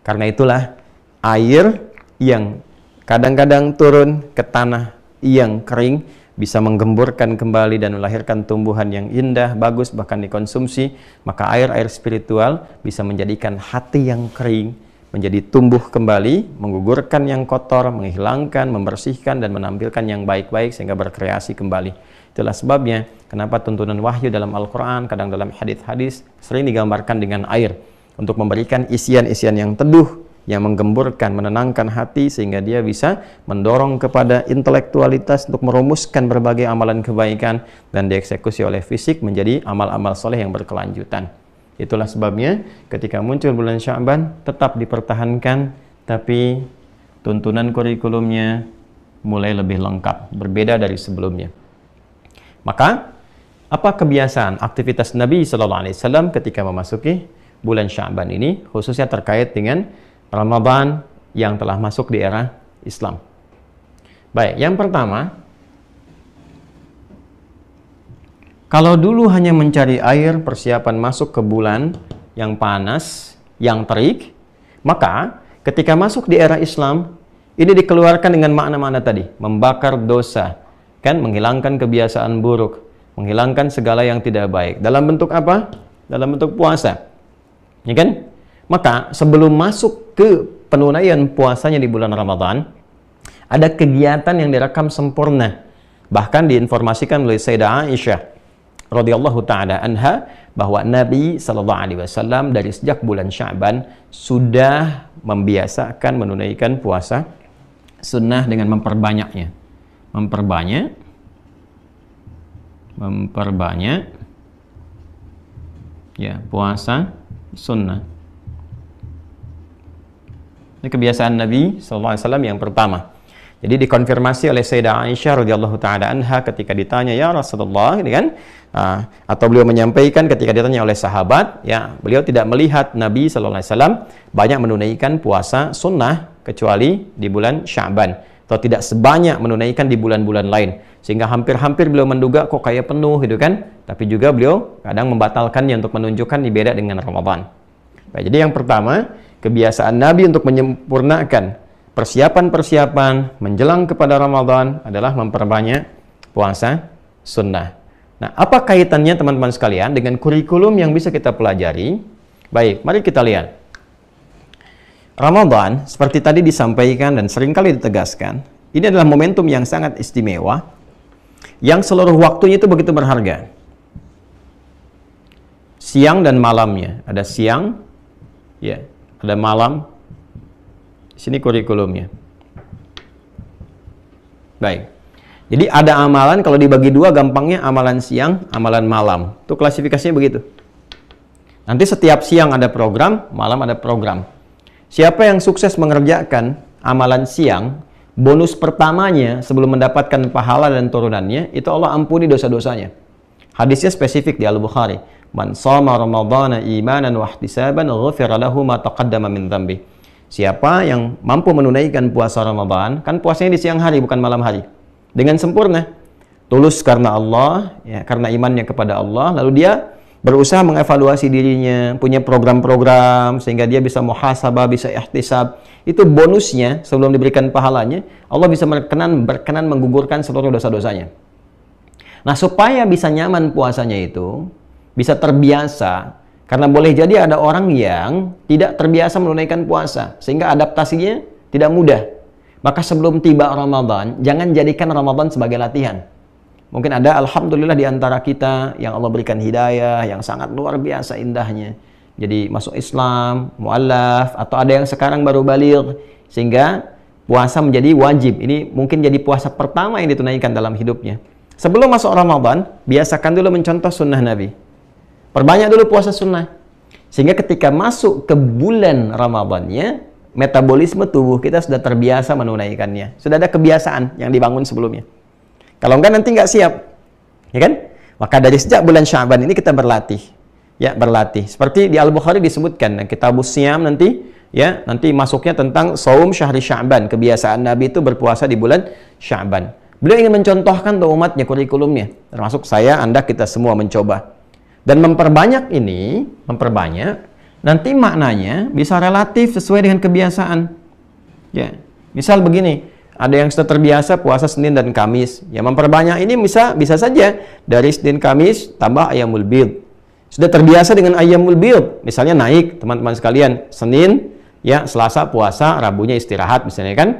Karena itulah air yang kadang-kadang turun ke tanah yang kering bisa menggemburkan kembali dan melahirkan tumbuhan yang indah, bagus, bahkan dikonsumsi. Maka air-air spiritual bisa menjadikan hati yang kering menjadi tumbuh kembali, menggugurkan yang kotor, menghilangkan, membersihkan, dan menampilkan yang baik-baik sehingga berkreasi kembali. Itulah sebabnya kenapa tuntunan wahyu dalam Al-Quran, kadang dalam hadis-hadis sering digambarkan dengan air untuk memberikan isian-isian yang teduh, yang menggemburkan, menenangkan hati sehingga dia bisa mendorong kepada intelektualitas untuk merumuskan berbagai amalan kebaikan dan dieksekusi oleh fisik menjadi amal-amal soleh yang berkelanjutan. Itulah sebabnya ketika muncul bulan Sya'ban tetap dipertahankan, tapi tuntunan kurikulumnya mulai lebih lengkap, berbeda dari sebelumnya. Maka, apa kebiasaan aktivitas Nabi SAW ketika memasuki bulan Sya'ban ini, khususnya terkait dengan Ramadan yang telah masuk di era Islam? Baik, yang pertama, kalau dulu hanya mencari air persiapan masuk ke bulan yang panas, yang terik, Maka ketika masuk di era Islam, ini dikeluarkan dengan makna-makna tadi, membakar dosa, kan, menghilangkan kebiasaan buruk, menghilangkan segala yang tidak baik. Dalam bentuk apa? Dalam bentuk puasa. Ya kan? Maka sebelum masuk ke penunaian puasanya di bulan Ramadan, ada kegiatan yang direkam sempurna. Bahkan diinformasikan oleh Sayyidah Aisyah radhiyallahu taala anha bahwa Nabi sallallahu alaihi wasallam dari sejak bulan Sya'ban sudah membiasakan menunaikan puasa sunnah dengan memperbanyaknya. Memperbanyak ya puasa sunnah. Ini kebiasaan Nabi sallallahu alaihi wasallam yang pertama. Jadi dikonfirmasi oleh Sayyidah Aisyah radhiyallahu taala anha ketika ditanya, ya Rasulullah, ini kan, atau beliau menyampaikan ketika ditanya oleh sahabat, ya, beliau tidak melihat Nabi sallallahu alaihi wasallam banyak menunaikan puasa sunnah kecuali di bulan Sya'ban, atau tidak sebanyak menunaikan di bulan-bulan lain, sehingga hampir-hampir beliau menduga kok kayak penuh gitu kan. Tapi juga beliau kadang membatalkannya untuk menunjukkan ini beda dengan Ramadan. Baik, jadi yang pertama, kebiasaan Nabi untuk menyempurnakan persiapan-persiapan menjelang kepada Ramadan adalah memperbanyak puasa sunnah. Nah, apa kaitannya teman-teman sekalian dengan kurikulum yang bisa kita pelajari? Baik, mari kita lihat. Ramadan, seperti tadi disampaikan dan seringkali ditegaskan, ini adalah momentum yang sangat istimewa, yang seluruh waktunya itu begitu berharga. Siang dan malamnya, ada siang, ya, ada malam. Sini kurikulumnya. Baik. Jadi ada amalan, kalau dibagi dua gampangnya amalan siang, amalan malam. Itu klasifikasinya begitu. Nanti setiap siang ada program, malam ada program. Siapa yang sukses mengerjakan amalan siang, bonus pertamanya sebelum mendapatkan pahala dan turunannya, itu Allah ampuni dosa-dosanya. Hadisnya spesifik di Al-Bukhari. Man shoma ramadhana imanan wa ihtisaban ghufira lahu ma taqaddama min dhanbi. Siapa yang mampu menunaikan puasa Ramadan, kan puasanya di siang hari bukan malam hari, dengan sempurna, tulus karena Allah, ya, karena imannya kepada Allah, lalu dia berusaha mengevaluasi dirinya, punya program-program sehingga dia bisa muhasabah, bisa ihtisab. Itu bonusnya sebelum diberikan pahalanya, Allah bisa berkenan menggugurkan seluruh dosa-dosanya. Nah, supaya bisa nyaman puasanya itu, bisa terbiasa. Karena boleh jadi ada orang yang tidak terbiasa menunaikan puasa, sehingga adaptasinya tidak mudah. Maka sebelum tiba Ramadan, jangan jadikan Ramadan sebagai latihan. Mungkin ada, alhamdulillah, di antara kita yang Allah berikan hidayah, yang sangat luar biasa indahnya. Jadi masuk Islam, mu'allaf, atau ada yang sekarang baru baligh, sehingga puasa menjadi wajib. Ini mungkin jadi puasa pertama yang ditunaikan dalam hidupnya. Sebelum masuk Ramadan, biasakan dulu mencontoh sunnah Nabi. Perbanyak dulu puasa sunnah. Sehingga ketika masuk ke bulan Ramadannya, metabolisme tubuh kita sudah terbiasa menunaikannya. Sudah ada kebiasaan yang dibangun sebelumnya. Kalau enggak nanti enggak siap. Ya kan? Maka dari sejak bulan Sya'ban ini kita berlatih. Ya, berlatih. Seperti di Al-Bukhari disebutkan, Kitabus Siyam nanti, ya, nanti masuknya tentang Shaum Syahri Sya'ban. Kebiasaan Nabi itu berpuasa di bulan Sya'ban. Beliau ingin mencontohkan untuk umatnya kurikulumnya. Termasuk saya, Anda, kita semua mencoba. Dan memperbanyak ini, nanti maknanya bisa relatif sesuai dengan kebiasaan. Ya, misal begini, ada yang sudah terbiasa puasa Senin dan Kamis. Ya, memperbanyak ini bisa saja dari Senin Kamis tambah Ayyamul Bid. Sudah terbiasa dengan Ayyamul Bid, misalnya naik, teman-teman sekalian, Senin, ya, Selasa puasa, Rabunya istirahat, misalnya kan.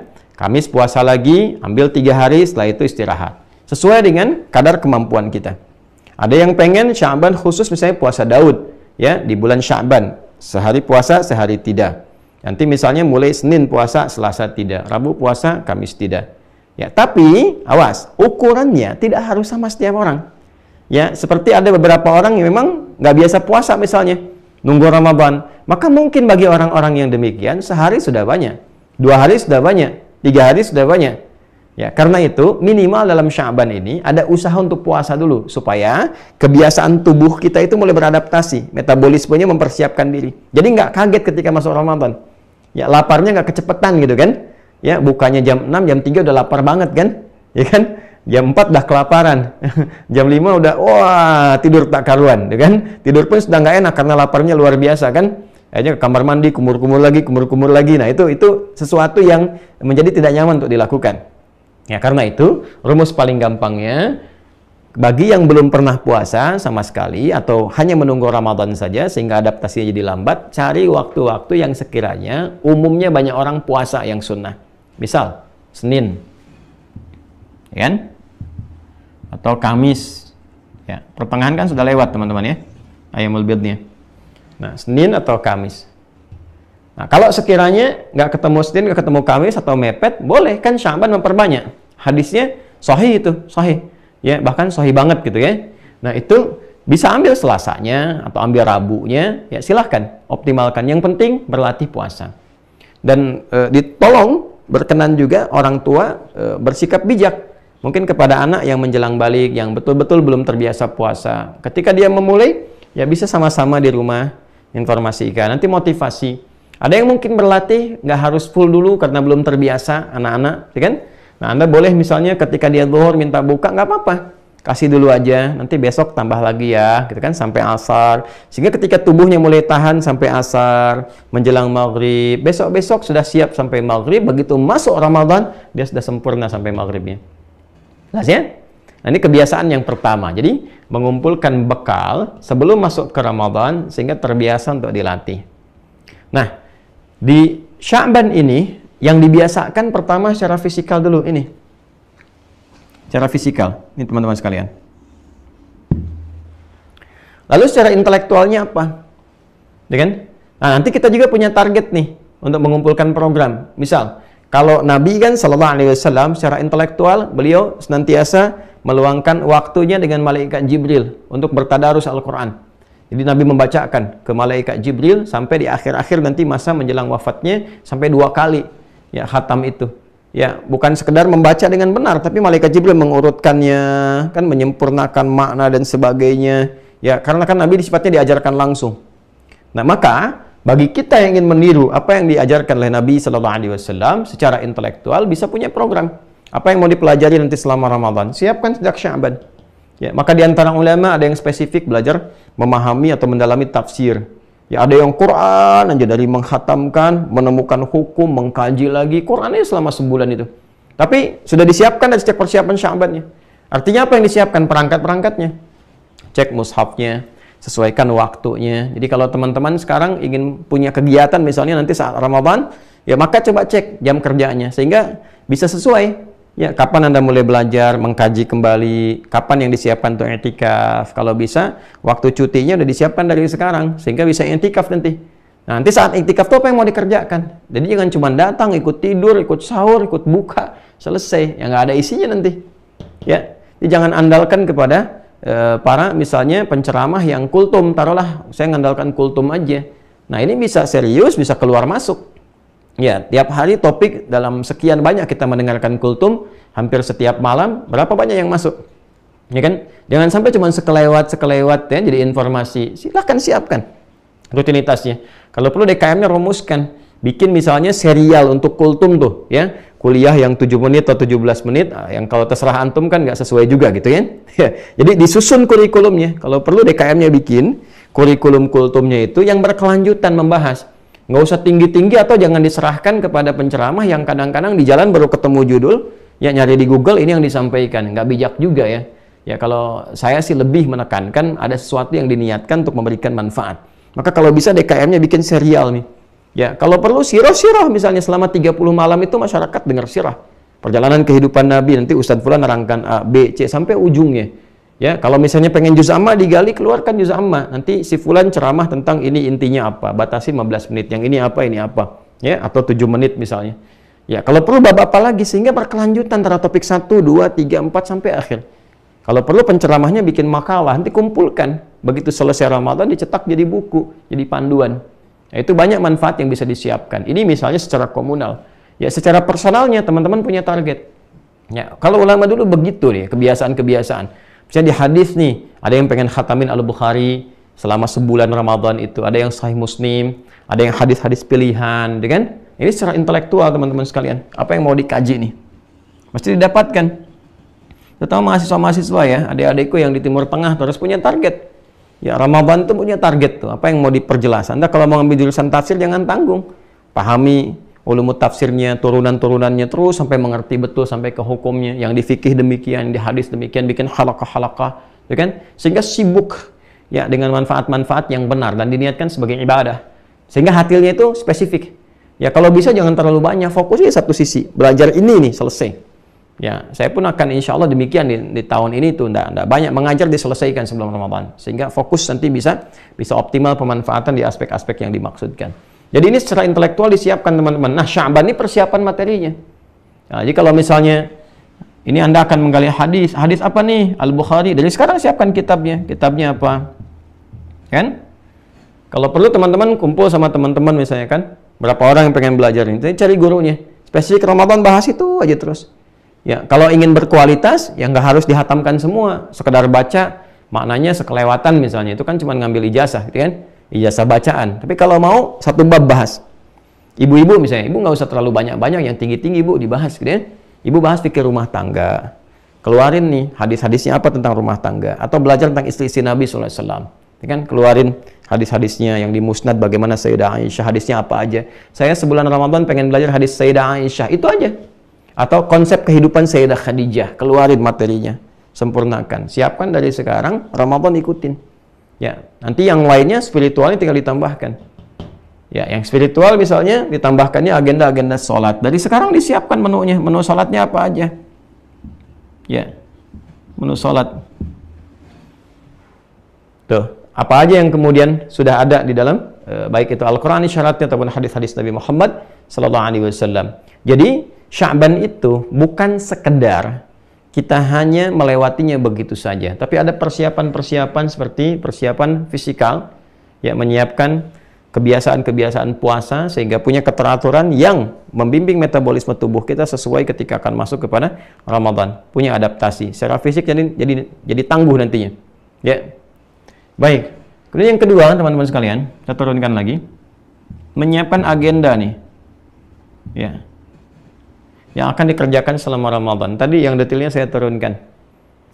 Kamis puasa lagi, ambil 3 hari, setelah itu istirahat. Sesuai dengan kadar kemampuan kita. Ada yang pengen Sya'ban khusus, misalnya puasa Daud, ya, di bulan Sya'ban, sehari puasa, sehari tidak. Nanti misalnya mulai Senin puasa, Selasa tidak, Rabu puasa, Kamis tidak. Ya, tapi awas, ukurannya tidak harus sama setiap orang. Ya, seperti ada beberapa orang yang memang nggak biasa puasa misalnya, nunggu Ramadan. Maka mungkin bagi orang-orang yang demikian, sehari sudah banyak, 2 hari sudah banyak, 3 hari sudah banyak. Ya, karena itu minimal dalam Sya'ban ini ada usaha untuk puasa dulu supaya kebiasaan tubuh kita itu mulai beradaptasi, metabolismenya mempersiapkan diri. Jadi nggak kaget ketika masuk Ramadan. Ya, laparnya nggak kecepetan gitu kan? Ya, bukanya jam 6, jam 3 udah lapar banget kan? Ya kan? Jam 4 udah kelaparan. Jam 5 udah wah, tidur tak karuan, gitu kan? Tidur pun sudah nggak enak karena laparnya luar biasa kan? Akhirnya ke kamar mandi, kumur-kumur lagi. Nah, itu sesuatu yang menjadi tidak nyaman untuk dilakukan. Ya, karena itu rumus paling gampangnya bagi yang belum pernah puasa sama sekali atau hanya menunggu Ramadan saja sehingga adaptasinya jadi lambat, cari waktu-waktu yang sekiranya umumnya banyak orang puasa yang sunnah. Misal Senin, ya kan? Atau Kamis. Ya, pertengahan kan sudah lewat teman-teman ya. Ayyamul Bidnya. Nah, Senin atau Kamis. Nah, kalau sekiranya nggak ketemu Senin, nggak ketemu Kamis atau mepet, boleh kan Sya'ban memperbanyak. Hadisnya sahih itu, sahih. Ya, bahkan sahih banget gitu ya. Nah, itu bisa ambil Selasanya atau ambil Rabunya, ya silahkan optimalkan. Yang penting berlatih puasa. Dan ditolong berkenan juga orang tua bersikap bijak. Mungkin kepada anak yang menjelang balik, yang betul-betul belum terbiasa puasa. Ketika dia memulai, ya bisa sama-sama di rumah informasikan. Nanti motivasi. Ada yang mungkin berlatih, nggak harus full dulu karena belum terbiasa anak-anak, ya kan? Nah, Anda boleh misalnya ketika dia zuhur minta buka, nggak apa-apa. Kasih dulu aja, nanti besok tambah lagi ya, gitu kan, sampai asar. Sehingga ketika tubuhnya mulai tahan sampai asar, menjelang maghrib, besok-besok sudah siap sampai maghrib, begitu masuk Ramadan, dia sudah sempurna sampai maghribnya. Jelas ya? Nah, ini kebiasaan yang pertama. Jadi, mengumpulkan bekal sebelum masuk ke Ramadan sehingga terbiasa untuk dilatih. Nah, di Sya'ban ini yang dibiasakan pertama secara fisikal dulu ini. Secara fisikal. Ini teman-teman sekalian. Lalu secara intelektualnya apa? Ya kan? Nah, nanti kita juga punya target nih untuk mengumpulkan program. Misal, kalau Nabi kan Sallallahu Alaihi Wasallam secara intelektual beliau senantiasa meluangkan waktunya dengan malaikat Jibril untuk bertadarus Al-Quran. Jadi Nabi membacakan ke malaikat Jibril sampai di akhir-akhir nanti masa menjelang wafatnya sampai 2 kali ya khatam itu. Ya, bukan sekedar membaca dengan benar, tapi malaikat Jibril mengurutkannya, kan menyempurnakan makna dan sebagainya. Ya, karena kan Nabi sifatnya diajarkan langsung. Nah, maka bagi kita yang ingin meniru apa yang diajarkan oleh Nabi Sallallahu Alaihi Wasallam secara intelektual bisa punya program. Apa yang mau dipelajari nanti selama Ramadan? Siapkan sejak Sya'ban. Ya, maka di antara ulama ada yang spesifik belajar memahami atau mendalami tafsir. Ya, ada yang Quran aja dari menghatamkan, menemukan hukum, mengkaji lagi. Qurannya selama sebulan itu. Tapi sudah disiapkan dari sejak persiapan Sya'bannya. Artinya apa yang disiapkan? Perangkat-perangkatnya. Cek mushafnya, sesuaikan waktunya. Jadi kalau teman-teman sekarang ingin punya kegiatan misalnya nanti saat Ramadan, ya maka coba cek jam kerjanya sehingga bisa sesuai. Ya, kapan Anda mulai belajar, mengkaji kembali, kapan yang disiapkan untuk i'tikaf. Kalau bisa, waktu cutinya udah disiapkan dari sekarang, sehingga bisa i'tikaf nanti. Nah, nanti saat i'tikaf itu apa yang mau dikerjakan? Jadi jangan cuma datang, ikut tidur, ikut sahur, ikut buka, selesai. Ya, nggak ada isinya nanti. Ya, jadi jangan andalkan kepada para misalnya penceramah yang kultum. Taruhlah, saya ngandalkan kultum aja. Nah, ini bisa serius, bisa keluar masuk. Ya, tiap hari topik dalam sekian banyak kita mendengarkan kultum, hampir setiap malam, berapa banyak yang masuk? Ya kan? Jangan sampai cuma sekelewat ya, jadi informasi. Silahkan siapkan rutinitasnya. Kalau perlu DKM-nya rumuskan. Bikin misalnya serial untuk kultum tuh, ya. Kuliah yang 7 menit atau 17 menit, yang kalau terserah antum kan nggak sesuai juga gitu ya. Jadi disusun kurikulumnya. Kalau perlu DKM-nya bikin, kurikulum kultumnya itu yang berkelanjutan membahas. Nggak usah tinggi-tinggi atau jangan diserahkan kepada penceramah yang kadang-kadang di jalan baru ketemu judul, ya nyari di Google ini yang disampaikan. Nggak bijak juga ya. Ya kalau saya sih lebih menekankan ada sesuatu yang diniatkan untuk memberikan manfaat. Maka kalau bisa DKM-nya bikin serial nih. Ya kalau perlu sirah misalnya selama 30 malam itu masyarakat dengar sirah. Perjalanan kehidupan Nabi, nanti Ustadz Fulan nerangkan A, B, C sampai ujungnya. Ya, kalau misalnya pengen juz amma digali, keluarkan juz amma. Nanti si fulan ceramah tentang ini intinya apa, batasi 15 menit. Yang ini apa. Ya, atau 7 menit misalnya. Ya, kalau perlu bab apa lagi sehingga berkelanjutan antara topik 1, 2, 3, 4 sampai akhir. Kalau perlu penceramahnya bikin makalah, nanti kumpulkan. Begitu selesai Ramadan dicetak jadi buku, jadi panduan. Nah, itu banyak manfaat yang bisa disiapkan. Ini misalnya secara komunal. Ya, secara personalnya teman-teman punya target. Ya, kalau ulama dulu begitu nih, kebiasaan-kebiasaan. Misalnya di hadis nih, ada yang pengen khatamin Al-Bukhari selama sebulan Ramadan itu, ada yang Sahih Muslim, ada yang hadis-hadis pilihan, kan? Ini secara intelektual teman-teman sekalian. Apa yang mau dikaji nih? Mesti didapatkan. Terutama mahasiswa-mahasiswa ya, adik-adikku yang di Timur Tengah terus punya target. Ya, Ramadan itu punya target tuh, apa yang mau diperjelas. Anda kalau mau ambil jurusan tafsir jangan tanggung. Pahami ulumut tafsirnya, turunan-turunannya terus sampai mengerti betul sampai ke hukumnya. Yang di fikih demikian, di hadis demikian, bikin halaqah-halaqah, ya kan? Sehingga sibuk ya dengan manfaat-manfaat yang benar dan diniatkan sebagai ibadah. Sehingga hasilnya itu spesifik. Ya kalau bisa jangan terlalu banyak, fokusnya satu sisi. Belajar ini nih selesai. Ya, saya pun akan insya Allah demikian di tahun ini tuh, enggak banyak mengajar diselesaikan sebelum Ramadan, sehingga fokus nanti bisa optimal pemanfaatan di aspek-aspek yang dimaksudkan. Jadi ini secara intelektual disiapkan teman-teman. Nah, Sya'ban ini persiapan materinya. Nah, jadi kalau misalnya ini Anda akan menggali hadis apa nih? Al-Bukhari. Dari sekarang siapkan kitabnya apa? Kan? Kalau perlu teman-teman kumpul sama teman-teman misalnya kan, berapa orang yang pengen belajar ini, cari gurunya. Spesifik Ramadan bahas itu aja terus. Ya, kalau ingin berkualitas, ya nggak harus dihatamkan semua. Sekedar baca, maknanya sekelewatan misalnya. Itu kan cuma ngambil ijazah, gitu kan? Ijazah bacaan. Tapi kalau mau, satu bab bahas. Ibu-ibu misalnya, ibu nggak usah terlalu banyak-banyak, yang tinggi-tinggi ibu dibahas, gitu kan? Ibu bahas fikih rumah tangga. Keluarin nih, hadis-hadisnya apa tentang rumah tangga. Atau belajar tentang istri-istri Nabi SAW. Ya kan? Keluarin hadis-hadisnya yang di Musnad, bagaimana Sayyidah Aisyah, hadisnya apa aja. Saya sebulan Ramadan pengen belajar hadis Sayyidah Aisyah, itu aja. Atau konsep kehidupan Sayyidah Khadijah, keluarin materinya, sempurnakan. Siapkan dari sekarang, Ramadan ikutin. Ya, nanti yang lainnya spiritualnya tinggal ditambahkan. Ya, yang spiritual misalnya ditambahkannya agenda-agenda sholat. Dari sekarang disiapkan menunya, menu sholatnya apa aja. Ya, menu sholat. Tuh, apa aja yang kemudian sudah ada di dalam, baik itu Al-Quran syaratnya ataupun hadis-hadis Nabi Muhammad SAW. Jadi, Sya'ban itu bukan sekedar kita hanya melewatinya begitu saja, tapi ada persiapan-persiapan seperti persiapan fisikal, ya, menyiapkan kebiasaan-kebiasaan puasa sehingga punya keteraturan yang membimbing metabolisme tubuh kita sesuai ketika akan masuk kepada Ramadan, punya adaptasi secara fisik, jadi tangguh nantinya. Ya, baik. Kemudian yang kedua, teman-teman sekalian, kita turunkan lagi, menyiapkan agenda nih, ya, yang akan dikerjakan selama Ramadan. Tadi yang detailnya saya turunkan.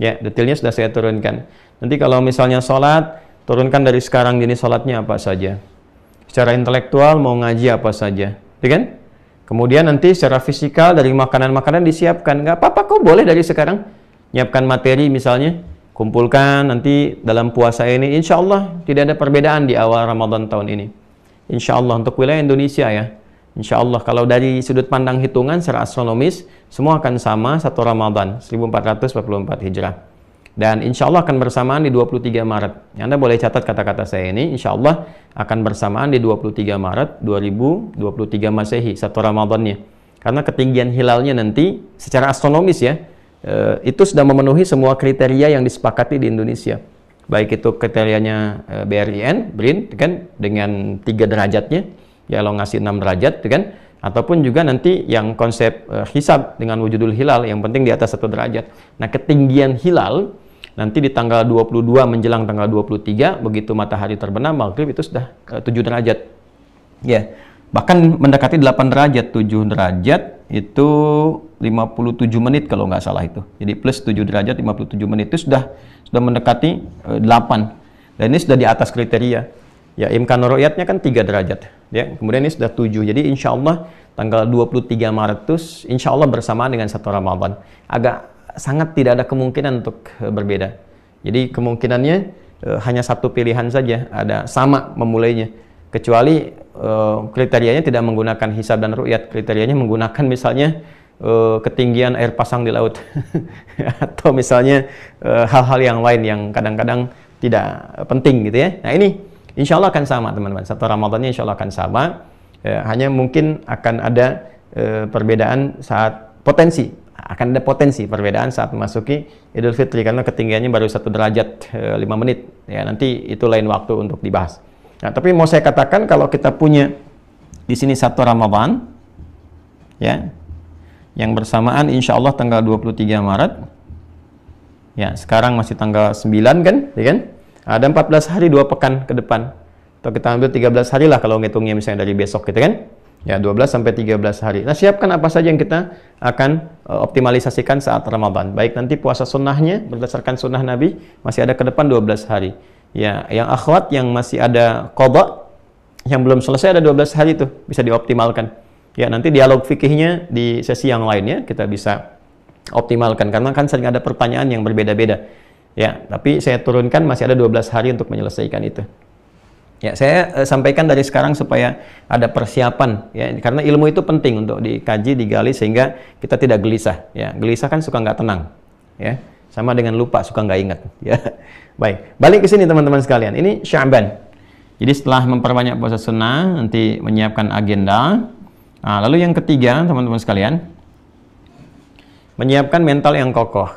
Ya, detailnya sudah saya turunkan. Nanti kalau misalnya sholat, turunkan dari sekarang jenis sholatnya apa saja. Secara intelektual mau ngaji apa saja. Ya kan? Kemudian nanti secara fisikal dari makanan-makanan disiapkan. Nggak apa-apa kok, boleh dari sekarang. Nyiapkan materi misalnya, kumpulkan nanti dalam puasa ini. Insya Allah tidak ada perbedaan di awal Ramadan tahun ini. Insya Allah untuk wilayah Indonesia ya. Insya Allah kalau dari sudut pandang hitungan secara astronomis semua akan sama satu Ramadan 1444 Hijrah, dan insya Allah akan bersamaan di 23 Maret. Anda boleh catat kata-kata saya ini, insya Allah akan bersamaan di 23 Maret 2023 Masehi satu Ramadannya, karena ketinggian hilalnya nanti secara astronomis ya, itu sudah memenuhi semua kriteria yang disepakati di Indonesia, baik itu kriterianya BRIN kan dengan 3 derajatnya. Ya, kalau ngasih 6 derajat, kan? Ataupun juga nanti yang konsep hisab dengan wujudul hilal, yang penting di atas 1 derajat. Nah, ketinggian hilal nanti di tanggal 22 menjelang tanggal 23, begitu matahari terbenam maghrib itu sudah 7 derajat. Ya, bahkan mendekati 8 derajat, 7 derajat itu 57 menit kalau nggak salah itu. Jadi plus 7 derajat 57 menit itu sudah mendekati 8. Dan ini sudah di atas kriteria. Ya, imkanul ru'yatnya kan 3 derajat. Ya, kemudian ini sudah 7. Jadi insya Allah tanggal 23 Maret itu insya Allah bersamaan dengan satu Ramadan. Agak sangat tidak ada kemungkinan untuk berbeda. Jadi kemungkinannya hanya satu pilihan saja, ada sama memulainya. Kecuali kriterianya tidak menggunakan hisab dan ru'yat. Kriterianya menggunakan misalnya ketinggian air pasang di laut. Atau misalnya hal-hal yang lain yang kadang-kadang tidak penting gitu ya. Nah, ini insya Allah akan sama teman-teman, satu Ramadannya insya Allah akan sama, hanya mungkin akan ada perbedaan saat akan ada potensi perbedaan saat memasuki Idul Fitri, karena ketinggiannya baru 1 derajat 5 menit, ya nanti itu lain waktu untuk dibahas. Nah, tapi mau saya katakan kalau kita punya di sini satu Ramadan, ya, yang bersamaan insya Allah tanggal 23 Maret, ya sekarang masih tanggal 9 kan, ya kan? Ada 14 hari 2 pekan ke depan. Atau kita ambil 13 hari lah kalau ngitungnya misalnya dari besok gitu kan. Ya 12 sampai 13 hari. Nah, siapkan apa saja yang kita akan optimalisasikan saat Ramadan. Baik nanti puasa sunnahnya berdasarkan sunnah Nabi masih ada ke depan 12 hari. Ya, yang akhwat yang masih ada qada, yang belum selesai ada 12 hari itu bisa dioptimalkan. Ya, nanti dialog fikihnya di sesi yang lainnya kita bisa optimalkan karena kan sering ada pertanyaan yang berbeda-beda. Ya, tapi saya turunkan masih ada 12 hari untuk menyelesaikan itu. Ya, saya sampaikan dari sekarang supaya ada persiapan ya, karena ilmu itu penting untuk dikaji, digali sehingga kita tidak gelisah. Ya, gelisah kan suka nggak tenang. Ya, sama dengan lupa suka nggak ingat. Ya, baik. Balik ke sini teman-teman sekalian. Ini Sya'ban. Jadi setelah memperbanyak puasa sunnah, nanti menyiapkan agenda. Nah, lalu yang ketiga, teman-teman sekalian, menyiapkan mental yang kokoh.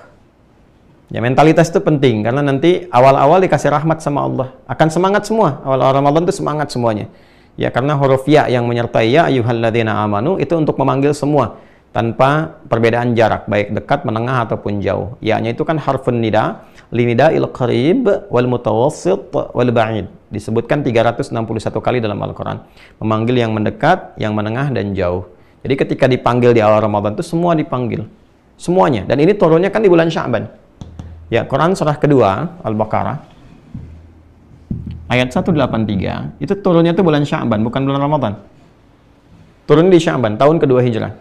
Ya, mentalitas itu penting karena nanti awal-awal dikasih rahmat sama Allah. Akan semangat semua. Awal-awal Ramadan itu semangat semuanya. Ya, karena huruf ya yang menyertai ya ayyuhalladzina amanu itu untuk memanggil semua tanpa perbedaan jarak, baik dekat, menengah ataupun jauh. Ya-nya itu kan harfun nida, linida'il qarib wal mutawassit wal ba'id. Disebutkan 361 kali dalam Al-Quran. Memanggil yang mendekat, yang menengah, dan jauh. Jadi ketika dipanggil di awal Ramadan itu semua dipanggil. Semuanya. Dan ini turunnya kan di bulan Sya'ban. Ya, Quran surah kedua, Al-Baqarah, ayat 183, itu turunnya itu bulan Sya'ban, bukan bulan Ramadan. Turun di Sya'ban, tahun kedua Hijrah.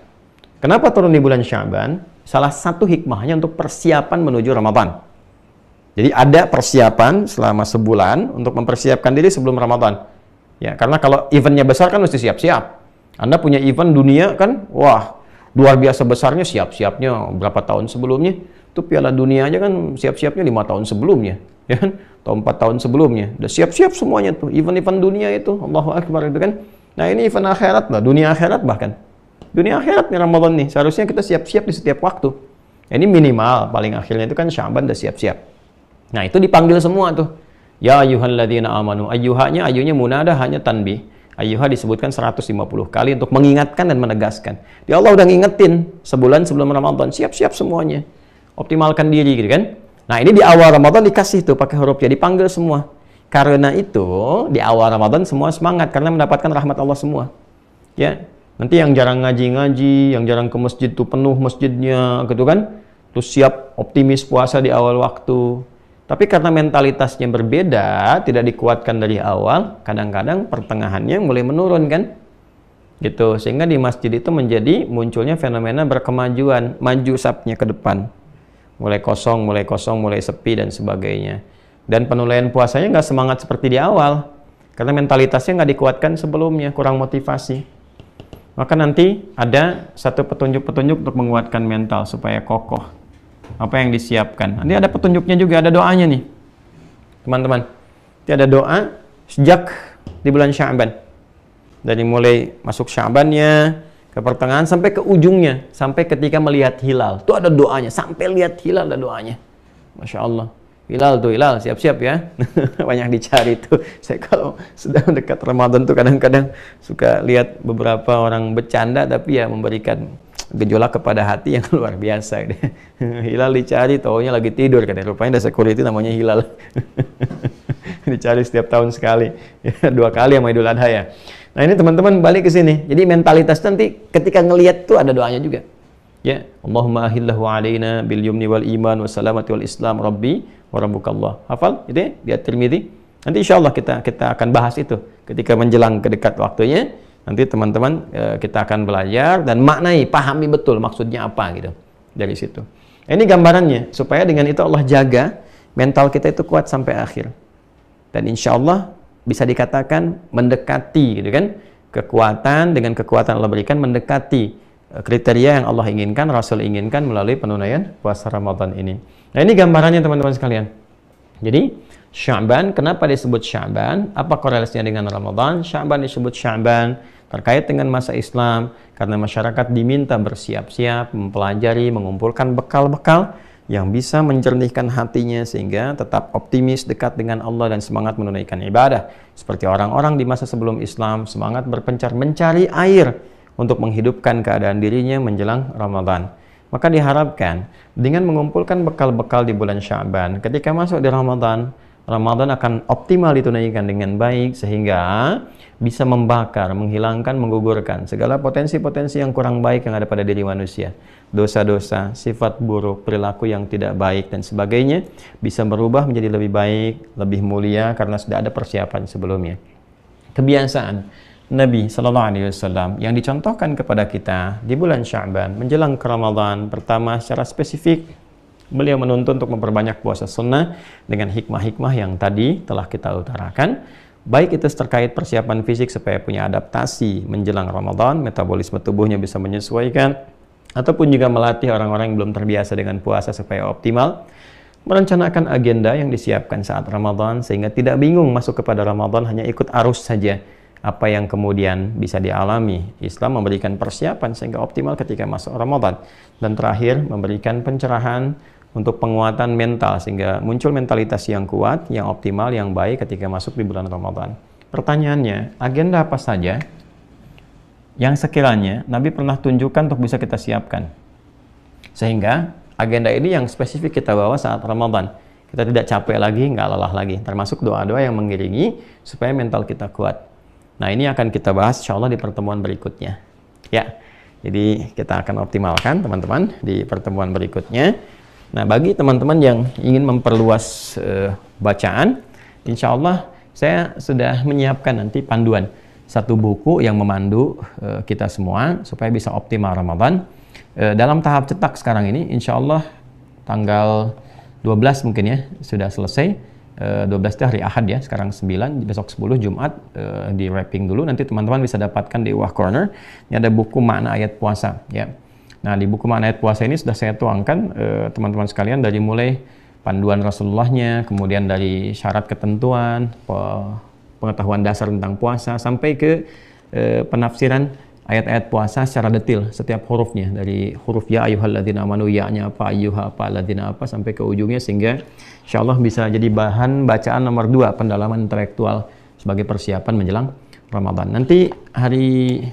Kenapa turun di bulan Sya'ban? Salah satu hikmahnya untuk persiapan menuju Ramadan. Jadi ada persiapan selama sebulan untuk mempersiapkan diri sebelum Ramadan. Ya, karena kalau eventnya besar kan mesti siap-siap. Anda punya event dunia kan, wah, luar biasa besarnya, siap-siapnya berapa tahun sebelumnya. Itu Piala Dunia aja kan siap-siapnya 5 tahun sebelumnya, ya kan? Atau 4 tahun sebelumnya. Udah siap-siap semuanya tuh, event-event dunia itu, Allahu Akbar itu kan. Nah, ini event akhirat lah, dunia akhirat bahkan. Dunia akhirat nih Ramadan nih, seharusnya kita siap-siap di setiap waktu. Ini minimal, paling akhirnya itu kan Sya'ban udah siap-siap. Nah, itu dipanggil semua tuh. Ya ayyuhalladzina amanu. Ayyuhanya, ayyunya munadah, hanya tanbih. Ayyuha disebutkan 150 kali untuk mengingatkan dan menegaskan. Ya Allah udah ngingetin sebulan sebelum Ramadan, siap-siap semuanya. Optimalkan diri gitu kan. Nah, ini di awal Ramadan dikasih tuh pakai huruf ya, dipanggil semua. Karena itu di awal Ramadan semua semangat karena mendapatkan rahmat Allah semua. Ya. Nanti yang jarang ngaji-ngaji, yang jarang ke masjid tuh penuh masjidnya gitu kan. Terus siap optimis puasa di awal waktu. Tapi karena mentalitasnya berbeda, tidak dikuatkan dari awal, kadang-kadang pertengahannya mulai menurun kan? Gitu. Sehingga di masjid itu menjadi munculnya fenomena berkemajuan, maju sapnya ke depan. Mulai kosong, mulai sepi dan sebagainya. Dan penilaian puasanya nggak semangat seperti di awal. Karena mentalitasnya nggak dikuatkan sebelumnya, kurang motivasi. Maka nanti ada satu petunjuk-petunjuk untuk menguatkan mental supaya kokoh. Apa yang disiapkan. Nanti ada petunjuknya juga, ada doanya nih. Teman-teman. Nanti ada doa sejak di bulan Sya'ban. Dari mulai masuk Sya'bannya, ke pertengahan sampai ke ujungnya. Sampai ketika melihat hilal. Itu ada doanya. Sampai lihat hilal ada doanya. Masya Allah. Hilal tuh, hilal. Siap-siap ya. Banyak dicari tuh. Saya kalau sudah dekat Ramadan tuh kadang-kadang suka lihat beberapa orang bercanda tapi ya memberikan gejolak kepada hati yang luar biasa. Hilal dicari, taunya lagi tidur kan. Rupanya ada security namanya hilal. Dicari setiap tahun sekali. 2 kali sama Idul Adha ya. Nah, ini teman-teman balik ke sini. Jadi mentalitas nanti ketika ngelihat tuh ada doanya juga. Ya, Allahumma ahillahu alaina bil yumni wal iman wa salamati wal islam rabbi wa rabbukallah. Hafal itu ya di At-Tirmidzi. Nanti insyaallah kita akan bahas itu ketika menjelang ke dekat waktunya. Nanti teman-teman kita akan belajar dan maknai, pahami betul maksudnya apa gitu dari situ. Ini gambarannya supaya dengan itu Allah jaga mental kita itu kuat sampai akhir. Dan insya Allah bisa dikatakan mendekati gitu kan, kekuatan dengan kekuatan Allah berikan mendekati kriteria yang Allah inginkan, Rasul inginkan melalui penunaian puasa Ramadan ini. Nah, ini gambarannya teman-teman sekalian. Jadi Sya'ban, kenapa disebut Sya'ban? Apa korelasinya dengan Ramadan? Sya'ban disebut Sya'ban terkait dengan masa Islam karena masyarakat diminta bersiap-siap, mempelajari, mengumpulkan bekal-bekal yang bisa menjernihkan hatinya sehingga tetap optimis, dekat dengan Allah dan semangat menunaikan ibadah. Seperti orang-orang di masa sebelum Islam, semangat berpencar mencari air untuk menghidupkan keadaan dirinya menjelang Ramadan. Maka diharapkan dengan mengumpulkan bekal-bekal di bulan Sya'ban, ketika masuk di Ramadan, Ramadan akan optimal ditunaikan dengan baik sehingga bisa membakar, menghilangkan, menggugurkan segala potensi-potensi yang kurang baik yang ada pada diri manusia. Dosa-dosa, sifat buruk, perilaku yang tidak baik dan sebagainya bisa berubah menjadi lebih baik, lebih mulia karena sudah ada persiapan sebelumnya. Kebiasaan Nabi Sallallahu Alaihi Wasallam yang dicontohkan kepada kita di bulan Sya'ban menjelang ke Ramadan, pertama secara spesifik beliau menuntun untuk memperbanyak puasa sunnah dengan hikmah-hikmah yang tadi telah kita utarakan. Baik itu terkait persiapan fisik supaya punya adaptasi menjelang Ramadan, metabolisme tubuhnya bisa menyesuaikan, ataupun juga melatih orang-orang yang belum terbiasa dengan puasa supaya optimal. Merencanakan agenda yang disiapkan saat Ramadan sehingga tidak bingung masuk kepada Ramadan, hanya ikut arus saja. Apa yang kemudian bisa dialami. Islam memberikan persiapan sehingga optimal ketika masuk Ramadan. Dan terakhir, memberikan pencerahan untuk penguatan mental sehingga muncul mentalitas yang kuat, yang optimal, yang baik ketika masuk di bulan Ramadan. Pertanyaannya, agenda apa saja yang sekiranya Nabi pernah tunjukkan untuk bisa kita siapkan? Sehingga agenda ini yang spesifik kita bawa saat Ramadan. Kita tidak capek lagi, nggak lelah lagi. Termasuk doa-doa yang mengiringi supaya mental kita kuat. Nah, ini akan kita bahas insya Allah di pertemuan berikutnya. Ya, jadi kita akan optimalkan teman-teman di pertemuan berikutnya. Nah, bagi teman-teman yang ingin memperluas bacaan, insya Allah saya sudah menyiapkan nanti panduan. Satu buku yang memandu kita semua supaya bisa optimal Ramadan. Dalam tahap cetak sekarang ini, insya Allah tanggal 12 mungkin ya, sudah selesai. 12 itu hari Ahad ya, sekarang 9, besok 10 Jumat di wrapping dulu. Nanti teman-teman bisa dapatkan di Wah Corner. Ini ada buku makna ayat puasa ya. Nah, di buku makna ayat puasa ini sudah saya tuangkan teman-teman sekalian dari mulai panduan Rasulullahnya, kemudian dari syarat ketentuan, pengetahuan dasar tentang puasa, sampai ke penafsiran ayat-ayat puasa secara detail setiap hurufnya, dari huruf ya ayyuhalladzina amanu, ya-nya apa, ayyuha apa, ladzina apa, sampai ke ujungnya, sehingga insya Allah bisa jadi bahan bacaan nomor 2 pendalaman intelektual sebagai persiapan menjelang Ramadan. Nanti hari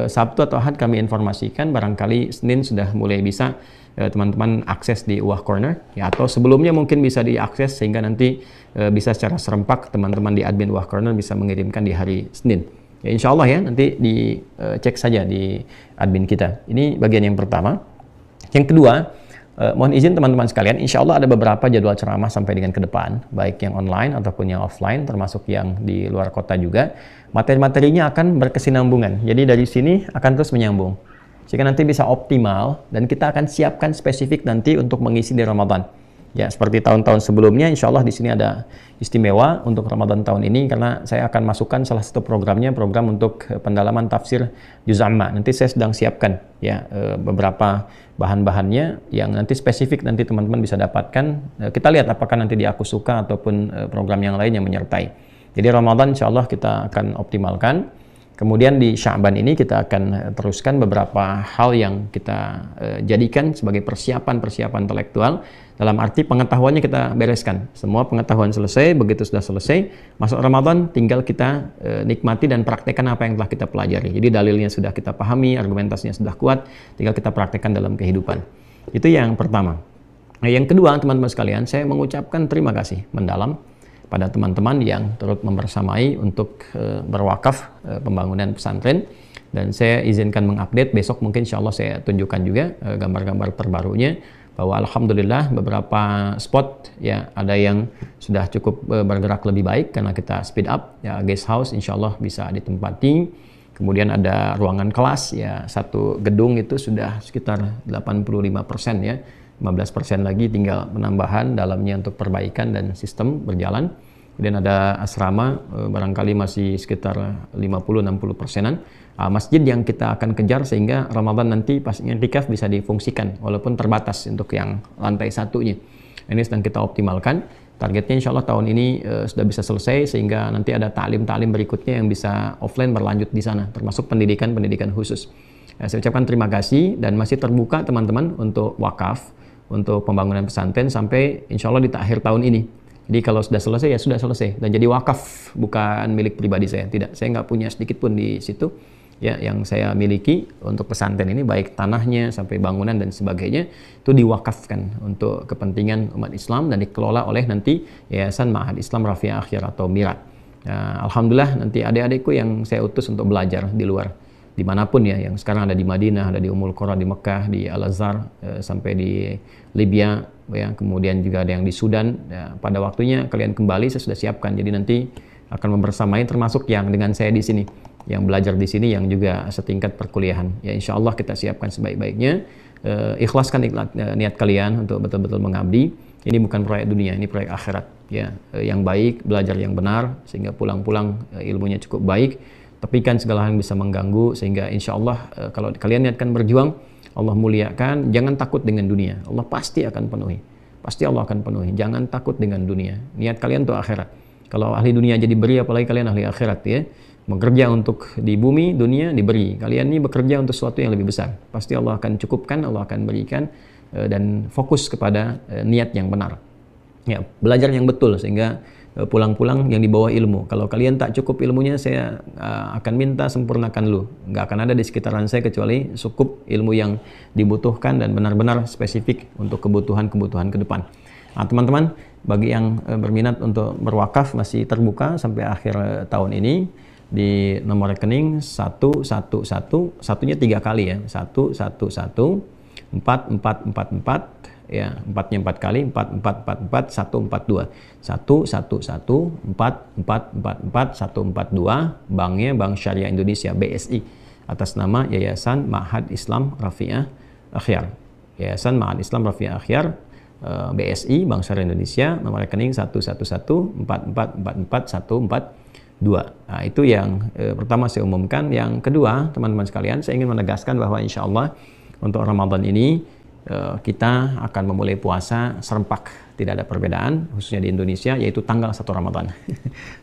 Sabtu atau Ahad kami informasikan, barangkali Senin sudah mulai bisa teman-teman akses di Wah Corner ya, atau sebelumnya mungkin bisa diakses sehingga nanti bisa secara serempak teman-teman di admin Wah Corner bisa mengirimkan di hari Senin. Ya, insya Allah ya, nanti dicek saja di admin kita. Ini bagian yang pertama. Yang kedua, mohon izin teman-teman sekalian, insya Allah ada beberapa jadwal ceramah sampai dengan ke depan, baik yang online ataupun yang offline, termasuk yang di luar kota juga. Materi-materinya akan berkesinambungan, jadi dari sini akan terus menyambung. Sehingga nanti bisa optimal, dan kita akan siapkan spesifik nanti untuk mengisi di Ramadan. Ya, seperti tahun-tahun sebelumnya, insya Allah di sini ada istimewa untuk Ramadan tahun ini, karena saya akan masukkan salah satu programnya, program untuk pendalaman tafsir Juz Amma. Nanti saya sedang siapkan ya beberapa bahan-bahannya yang nanti spesifik nanti teman-teman bisa dapatkan. Kita lihat apakah nanti di Aku Suka ataupun program yang lain yang menyertai. Jadi Ramadan insya Allah kita akan optimalkan. Kemudian di Sya'ban ini kita akan teruskan beberapa hal yang kita jadikan sebagai persiapan-persiapan intelektual. Dalam arti pengetahuannya kita bereskan. Semua pengetahuan selesai, begitu sudah selesai, masuk Ramadan tinggal kita nikmati dan praktekkan apa yang telah kita pelajari. Jadi dalilnya sudah kita pahami, argumentasinya sudah kuat, tinggal kita praktekkan dalam kehidupan. Itu yang pertama. Nah, yang kedua teman-teman sekalian, saya mengucapkan terima kasih mendalam pada teman-teman yang turut membersamai untuk berwakaf pembangunan pesantren, dan saya izinkan mengupdate besok, mungkin insya Allah saya tunjukkan juga gambar-gambar terbarunya, bahwa alhamdulillah beberapa spot ya ada yang sudah cukup bergerak lebih baik karena kita speed up ya. Guest house insya Allah bisa ditempati, kemudian ada ruangan kelas ya, satu gedung itu sudah sekitar 85% ya, 15% lagi tinggal penambahan dalamnya untuk perbaikan dan sistem berjalan. Kemudian ada asrama, barangkali masih sekitar 50-60%-an. Masjid yang kita akan kejar sehingga Ramadan nanti pas i'tikaf bisa difungsikan walaupun terbatas untuk yang lantai satunya. Ini sedang kita optimalkan. Targetnya insya Allah tahun ini sudah bisa selesai sehingga nanti ada ta'lim-ta'lim berikutnya yang bisa offline berlanjut di sana, termasuk pendidikan-pendidikan khusus. Saya ucapkan terima kasih dan masih terbuka teman-teman untuk wakaf, untuk pembangunan pesantren sampai insya Allah di akhir tahun ini. Jadi kalau sudah selesai ya sudah selesai dan jadi wakaf, bukan milik pribadi saya. Tidak, saya nggak punya sedikit pun di situ. ya yang saya miliki untuk pesantren ini, baik tanahnya sampai bangunan dan sebagainya, itu diwakafkan untuk kepentingan umat Islam dan dikelola oleh nanti Yayasan Ma'had Islam Rafiah Akhyar atau MIRAT. Nah, alhamdulillah nanti adik-adikku yang saya utus untuk belajar di luar, dimanapun ya, yang sekarang ada di Madinah, ada di Ummul Qura di Mekah, di Al-Azhar, sampai di Libya, ya, kemudian juga ada yang di Sudan. Ya, pada waktunya kalian kembali saya sudah siapkan, jadi nanti akan membersamai, termasuk yang dengan saya di sini, yang belajar di sini, yang juga setingkat perkuliahan. Ya insya Allah kita siapkan sebaik-baiknya. Ikhlaskan niat kalian untuk betul-betul mengabdi. Ini bukan proyek dunia, ini proyek akhirat. Ya, yang baik, belajar yang benar, sehingga pulang-pulang ilmunya cukup baik. Tepikan segala hal yang bisa mengganggu, sehingga insya Allah kalau kalian niatkan berjuang, Allah muliakan. Jangan takut dengan dunia, Allah pasti akan penuhi. Pasti Allah akan penuhi. Jangan takut dengan dunia. Niat kalian untuk akhirat. Kalau ahli dunia jadi beri, apalagi kalian ahli akhirat ya. Bekerja untuk di bumi, dunia diberi. Kalian ini bekerja untuk sesuatu yang lebih besar. Pasti Allah akan cukupkan, Allah akan berikan, dan fokus kepada niat yang benar. Ya, belajar yang betul sehingga pulang-pulang yang dibawa ilmu. Kalau kalian tak cukup ilmunya, saya akan minta sempurnakan lu. Nggak akan ada di sekitaran saya kecuali cukup ilmu yang dibutuhkan dan benar-benar spesifik untuk kebutuhan-kebutuhan ke depan. Nah, teman-teman, bagi yang berminat untuk berwakaf masih terbuka sampai akhir tahun ini di nomor rekening 111, satunya 3 kali ya, 111 4444 ya, 4-nya 4 kali, 4444 142 111 4444 142, banknya Bank Syariah Indonesia BSI, atas nama Yayasan Ma'had Islam Rafiah Akhyar. Yayasan Ma'had Islam Rafiah Akhyar, BSI Bank Syariah Indonesia, nomor rekening 111 4444 142. Nah, itu yang pertama saya umumkan. Yang kedua, teman-teman sekalian, saya ingin menegaskan bahwa insya Allah untuk Ramadan ini kita akan memulai puasa serempak, tidak ada perbedaan, khususnya di Indonesia, yaitu tanggal 1 Ramadan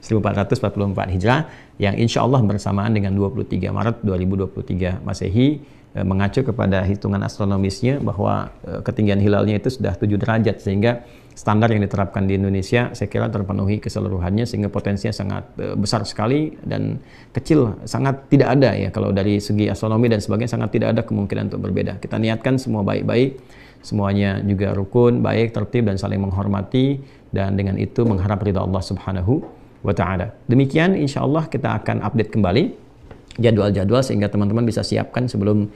1444 Hijrah, yang insya Allah bersamaan dengan 23 Maret 2023 Masehi, mengacu kepada hitungan astronomisnya bahwa ketinggian hilalnya itu sudah 7 derajat, sehingga standar yang diterapkan di Indonesia saya kira terpenuhi keseluruhannya, sehingga potensinya sangat besar sekali dan kecil, sangat tidak ada ya, kalau dari segi astronomi dan sebagainya sangat tidak ada kemungkinan untuk berbeda. Kita niatkan semua baik-baik, semuanya juga rukun, baik, tertib dan saling menghormati, dan dengan itu mengharap ridha Allah Subhanahu wa Ta'ala. Demikian insya Allah kita akan update kembali jadwal-jadwal sehingga teman-teman bisa siapkan sebelum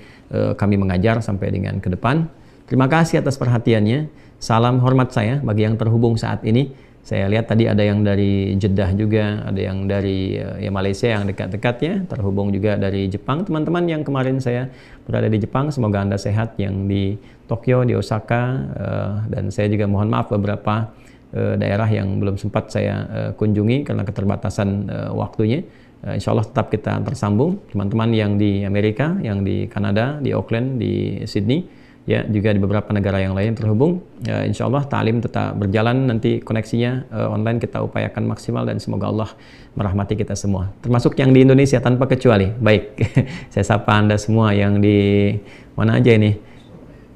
kami mengajar sampai dengan ke depan. Terima kasih atas perhatiannya. Salam hormat saya bagi yang terhubung saat ini. Saya lihat tadi ada yang dari Jeddah juga, ada yang dari ya Malaysia yang dekat-dekat ya, terhubung juga dari Jepang. Teman-teman yang kemarin saya berada di Jepang, semoga Anda sehat, yang di Tokyo, di Osaka, dan saya juga mohon maaf beberapa daerah yang belum sempat saya kunjungi karena keterbatasan waktunya. Insya Allah tetap kita tersambung. Teman-teman yang di Amerika, yang di Kanada, di Auckland, di Sydney, ya juga di beberapa negara yang lain terhubung. Insya Allah ta'lim tetap berjalan, nanti koneksinya online kita upayakan maksimal, dan semoga Allah merahmati kita semua, termasuk yang di Indonesia tanpa kecuali. Baik, saya sapa Anda semua yang di mana aja ini.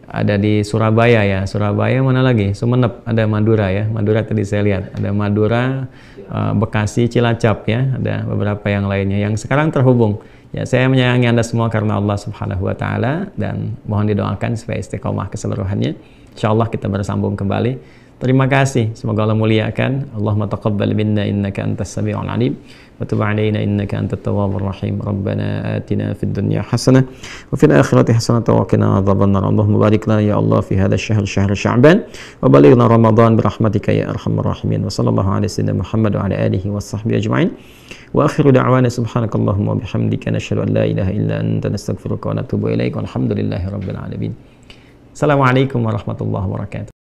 Ada di Surabaya ya, Surabaya, mana lagi? Sumeneb, ada Madura ya, Madura tadi saya lihat, ada Madura, Bekasi, Cilacap ya, ada beberapa yang lainnya yang sekarang terhubung. Ya, saya menyayangi Anda semua karena Allah Subhanahu wa Ta'ala, dan mohon didoakan supaya istiqomah keseluruhannya. Insyaallah kita bersambung kembali. Terima kasih, semoga Allah muliakan. Allahumma taqabbal minna innaka antas sami'ul alim wa tub 'alaina innaka antat tawwabur rahim. Rabbana atina fid dunya hasanah wa fil akhirati hasanah wa qina adzabannar. Allahumma barik lana ya Allah fi hadzal syahr, syahr Sya'ban, wa balighna Ramadan bi rahmatika ya arhamar rahimin. Wa sallallahu ala sayyidina Muhammad wa ala alihi washabbihi ajma'in. Wa akhiru da'wana subhanakallahumma wa bihamdika nashhadu an la ilaha illa anta nastaghfiruka wa natubu ilaik. Walhamdulillahi rabbil alamin. Assalamualaikum warahmatullahi wabarakatuh.